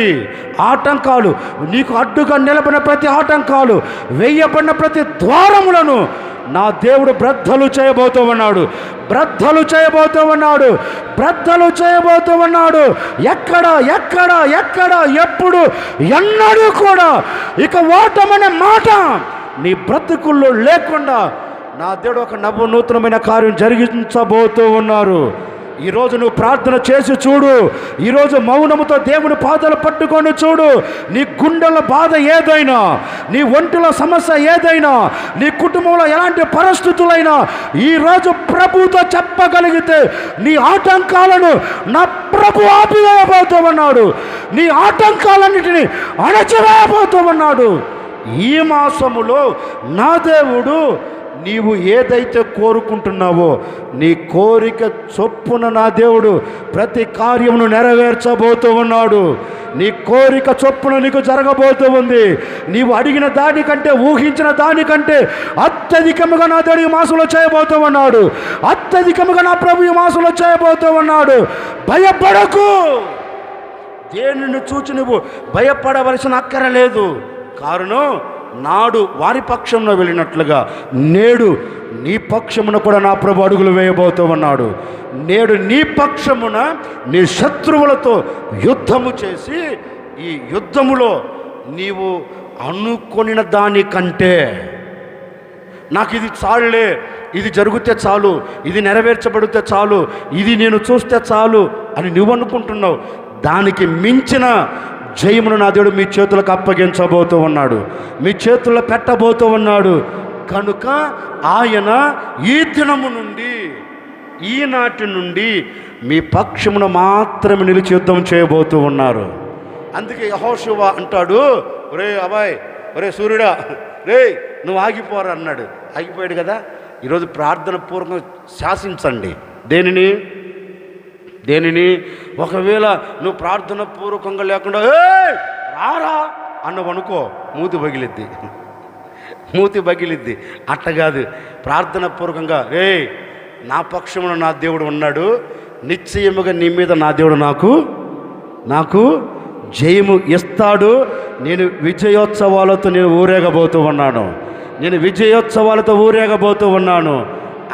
ఆటంకాలు, నీకు అడ్డుగా నిలబడిన ప్రతి ఆటంకాలు, వేయబడిన ప్రతి ద్వారములను నా దేవుడు బ్రద్దలు చేయబోతూ ఉన్నాడు. బ్రద్దలు చేయబోతూ ఉన్నాడు. బ్రద్దలు చేయబోతూ ఉన్నాడు. ఎక్కడ ఎక్కడ ఎక్కడ ఎప్పుడు ఎన్నడూ కూడా ఇక ఓటమనే మాట నీ బ్రతుకుల్లో లేకుండా నా దేవుడు ఒక నూతనమైన కార్యం జరిగించబోతూ ఉన్నారు. ఈరోజు నువ్వు ప్రార్థన చేసి చూడు. ఈరోజు మౌనముతో దేవుని పాదాలు పట్టుకొని చూడు. నీ గుండెల బాధ ఏదైనా, నీ ఒంటిలో సమస్య ఏదైనా, నీ కుటుంబంలో ఎలాంటి పరిస్థితులైనా ఈరోజు ప్రభుతో చెప్పగలిగితే నీ ఆటంకాలను నా ప్రభు ఆపివేయబోతూ ఉన్నాడు. నీ ఆటంకాలన్నిటినీ అణచివేయబోతూ ఉన్నాడు. ఈ మాసములో నా దేవుడు నీవు ఏదైతే కోరుకుంటున్నావో నీ కోరిక చొప్పున నా దేవుడు ప్రతి కార్యమును నెరవేర్చబోతూ ఉన్నాడు. నీ కోరిక చొప్పున నీకు జరగబోతూ ఉంది. నీవు అడిగిన దానికంటే, ఊహించిన దానికంటే అత్యధికముగా నా దేవుడు ఈ మాసంలో చేయబోతూ ఉన్నాడు. అత్యధికముగా నా ప్రభు ఈ మాసంలో చేయబోతూ ఉన్నాడు. భయపడకు. దేనిని చూచి నువ్వు భయపడవలసిన అక్కర లేదు. కారణం, నాడు వారి పక్షంలో వెళ్ళినట్లుగా నేడు నీ పక్షమున కూడా నా ప్రభు అడుగులు వేయబోతూ ఉన్నాడు. నేడు నీ పక్షమున నీ శత్రువులతో యుద్ధము చేసి ఈ యుద్ధములో నీవు అనుకొనిన దానికంటే నాకు ఇది చాలులే, ఇది జరిగితే చాలు, ఇది నెరవేర్చబడితే చాలు, ఇది నేను చూస్తే చాలు అని నువ్వు అనుకుంటున్నావు. దానికి మించిన జయమును నా దేవుడు మీ చేతులకు అప్పగించబోతూ ఉన్నాడు. మీ చేతుల్లో పెట్టబోతూ ఉన్నాడు. కనుక ఆయన ఈ దినము నుండి, ఈనాటి నుండి మీ పక్షమును మాత్రమే నిలిచి యుద్ధం చేయబోతూ ఉన్నారు. అందుకే యెహోషువ అంటాడు, ఒరే అబ్బాయ్, ఒరే సూర్యుడా, రే నువ్వు ఆగిపోరా అన్నాడు. ఆగిపోయాడు కదా. ఈరోజు ప్రార్థన పూర్వకంగా శాసించండి. దేనిని ఒకవేళ నువ్వు ప్రార్థన పూర్వకంగా లేకుండా రారా అన్నవనుకో, మూతి పగిలిద్ది. అట్ట కాదు, ప్రార్థన పూర్వకంగా రే నా పక్షమున నా దేవుడు ఉన్నాడు, నిశ్చయముగా నీ మీద నా దేవుడు నాకు జయము ఇస్తాడు. నేను విజయోత్సవాలతో ఊరేగబోతూ ఉన్నాను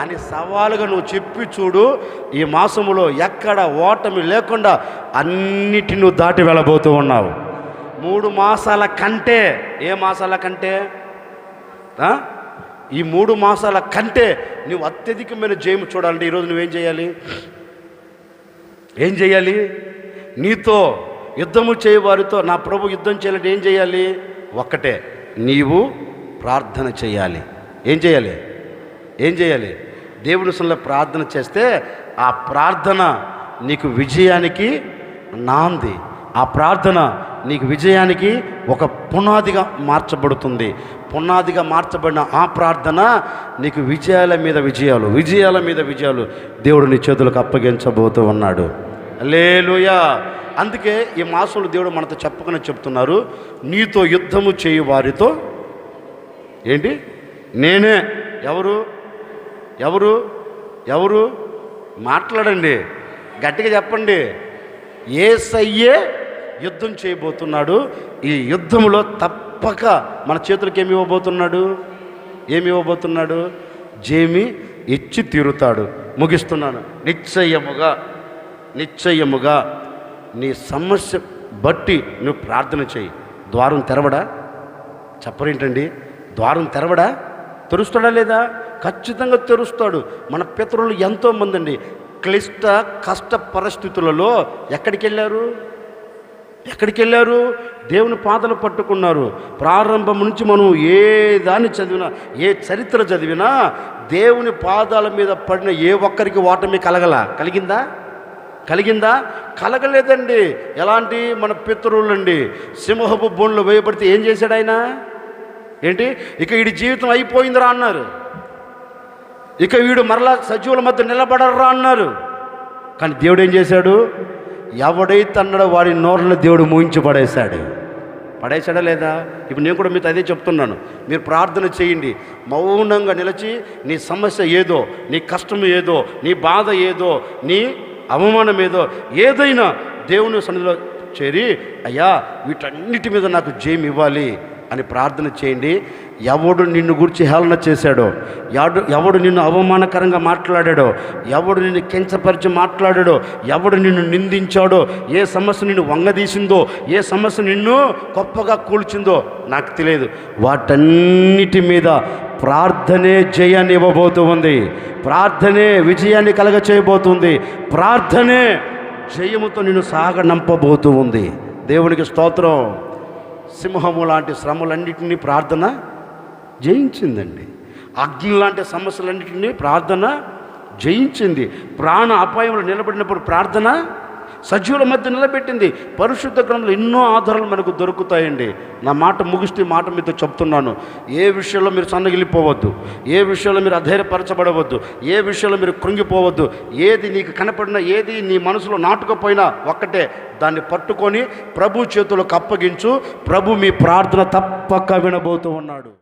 అని సవాలుగా నువ్వు చెప్పి చూడు. ఈ మాసములో ఎక్కడ ఓటమి లేకుండా అన్నిటిని నువ్వు దాటి వెళ్ళబోతూ ఉన్నావు. 3 మాసాల కంటే, ఏ మాసాల కంటే, ఈ 3 మాసాల కంటే నువ్వు అత్యధికమైన జయము చూడాలంటే ఈరోజు నువ్వేం చేయాలి? నీతో యుద్ధము చేయవారితో నా ప్రభు యుద్ధం చేయాలంటే ఏం చేయాలి? ఒక్కటే, నీవు ప్రార్థన చేయాలి. ఏం చేయాలి? దేవుని సన్నిధిలో ప్రార్థన చేస్తే ఆ ప్రార్థన నీకు విజయానికి నాంది. ఆ ప్రార్థన నీకు విజయానికి ఒక పునాదిగా మార్చబడుతుంది. పునాదిగా మార్చబడిన ఆ ప్రార్థన నీకు విజయాల మీద విజయాలు దేవుడు నీ చేతులకు అప్పగించబోతూ ఉన్నాడు. హల్లెలూయా. అందుకే ఈ మాసంలో దేవుడు మనతో చెప్పకనే చెప్తున్నారు, నీతో యుద్ధము చేయు వారితో ఏంటి? నేనే. ఎవరు మాట్లాడండి, గట్టిగా చెప్పండి. యేసయ్యే యుద్ధం చేయబోతున్నాడు. ఈ యుద్ధంలో తప్పక మన చేతులకు ఏమి ఇవ్వబోతున్నాడు? జేమి ఇచ్చి తీరుతాడు. ముగిస్తున్నాను. నిశ్చయముగా నీ సమస్య బట్టి నువ్వు ప్రార్థన చేయి. ద్వారం తెరవడా? చెప్పరేంటండి? ద్వారం తెరవడా? తెరుస్తాడా లేదా? ఖచ్చితంగా తెరుస్తాడు. మన పితరులు ఎంతోమంది అండి కష్ట పరిస్థితులలో ఎక్కడికి వెళ్ళారు? దేవుని పాదాలు పట్టుకున్నారు. ప్రారంభం నుంచి మనం ఏ దాన్ని చదివినా, ఏ చరిత్ర చదివినా దేవుని పాదాల మీద పడిన ఏ ఒక్కరికి ఓటమి కలిగిందా? కలగలేదండి. ఎలాంటి మన పితరులండి సింహపు బోన్లో వేయబడితే ఏం చేశాడు ఆయన? ఏంటి, ఇక వీడి జీవితం అయిపోయిందిరా అన్నారు. ఇక వీడు మరలా సజీవుల మధ్య నిలబడరా అన్నారు. కానీ దేవుడు ఏం చేశాడు? ఎవడైతే అన్నాడో వాడి నోరులో దేవుడు మూయించి పడేశాడా లేదా? ఇప్పుడు నేను కూడా మీతో అదే చెప్తున్నాను. మీరు ప్రార్థన చేయండి, మౌనంగా నిలిచి నీ సమస్య ఏదో, నీ కష్టం ఏదో, నీ బాధ ఏదో, నీ అవమానం ఏదో, ఏదైనా దేవుని సన్నిధిలో చేరి, అయ్యా వీటన్నిటి మీద నాకు జయం ఇవ్వాలి అని ప్రార్థన చేయండి. ఎవడు నిన్ను గురించి హేళన చేశాడో, ఎవడు నిన్ను అవమానకరంగా మాట్లాడాడో, ఎవడు నిన్ను కించపరిచి మాట్లాడాడో, ఎవడు నిన్ను నిందించాడో, ఏ సమస్య నిన్ను వంగదీసిందో, ఏ సమస్య నిన్ను గొప్పగా కూల్చిందో నాకు తెలియదు, వాటన్నిటి మీద ప్రార్థనే జయాన్ని ఇవ్వబోతూ ఉంది. ప్రార్థనే విజయాన్ని కలగ చేయబోతుంది. ప్రార్థనే జయముతో నిన్ను సాగనంపబోతూ ఉంది. దేవునికి స్తోత్రం. సింహము లాంటి శ్రమలన్నింటినీ ప్రార్థన జయించిందండి. అగ్ని లాంటి సమస్యలన్నింటినీ ప్రార్థన జయించింది. ప్రాణ అపాయంలో నిలబడినప్పుడు ప్రార్థన సజీవుల మధ్య నిలబెట్టింది. పరిశుద్ధ గ్రంథంలో ఎన్నో ఆధారాలు మనకు దొరుకుతాయండి. నా మాట ముగిస్తే మాట మీతో చెప్తున్నాను. ఏ విషయంలో మీరు సన్నగిలిపోవద్దు, ఏ విషయంలో మీరు అధైర్యపరచబడవద్దు, ఏ విషయంలో మీరు కృంగిపోవద్దు. ఏది నీకు కనపడినా, ఏది నీ మనసులో నాటుకపోయినా ఒక్కటే, దాన్ని పట్టుకొని ప్రభు చేతులకు అప్పగించు. ప్రభు మీ ప్రార్థన తప్పక వినబోతూ ఉన్నాడు.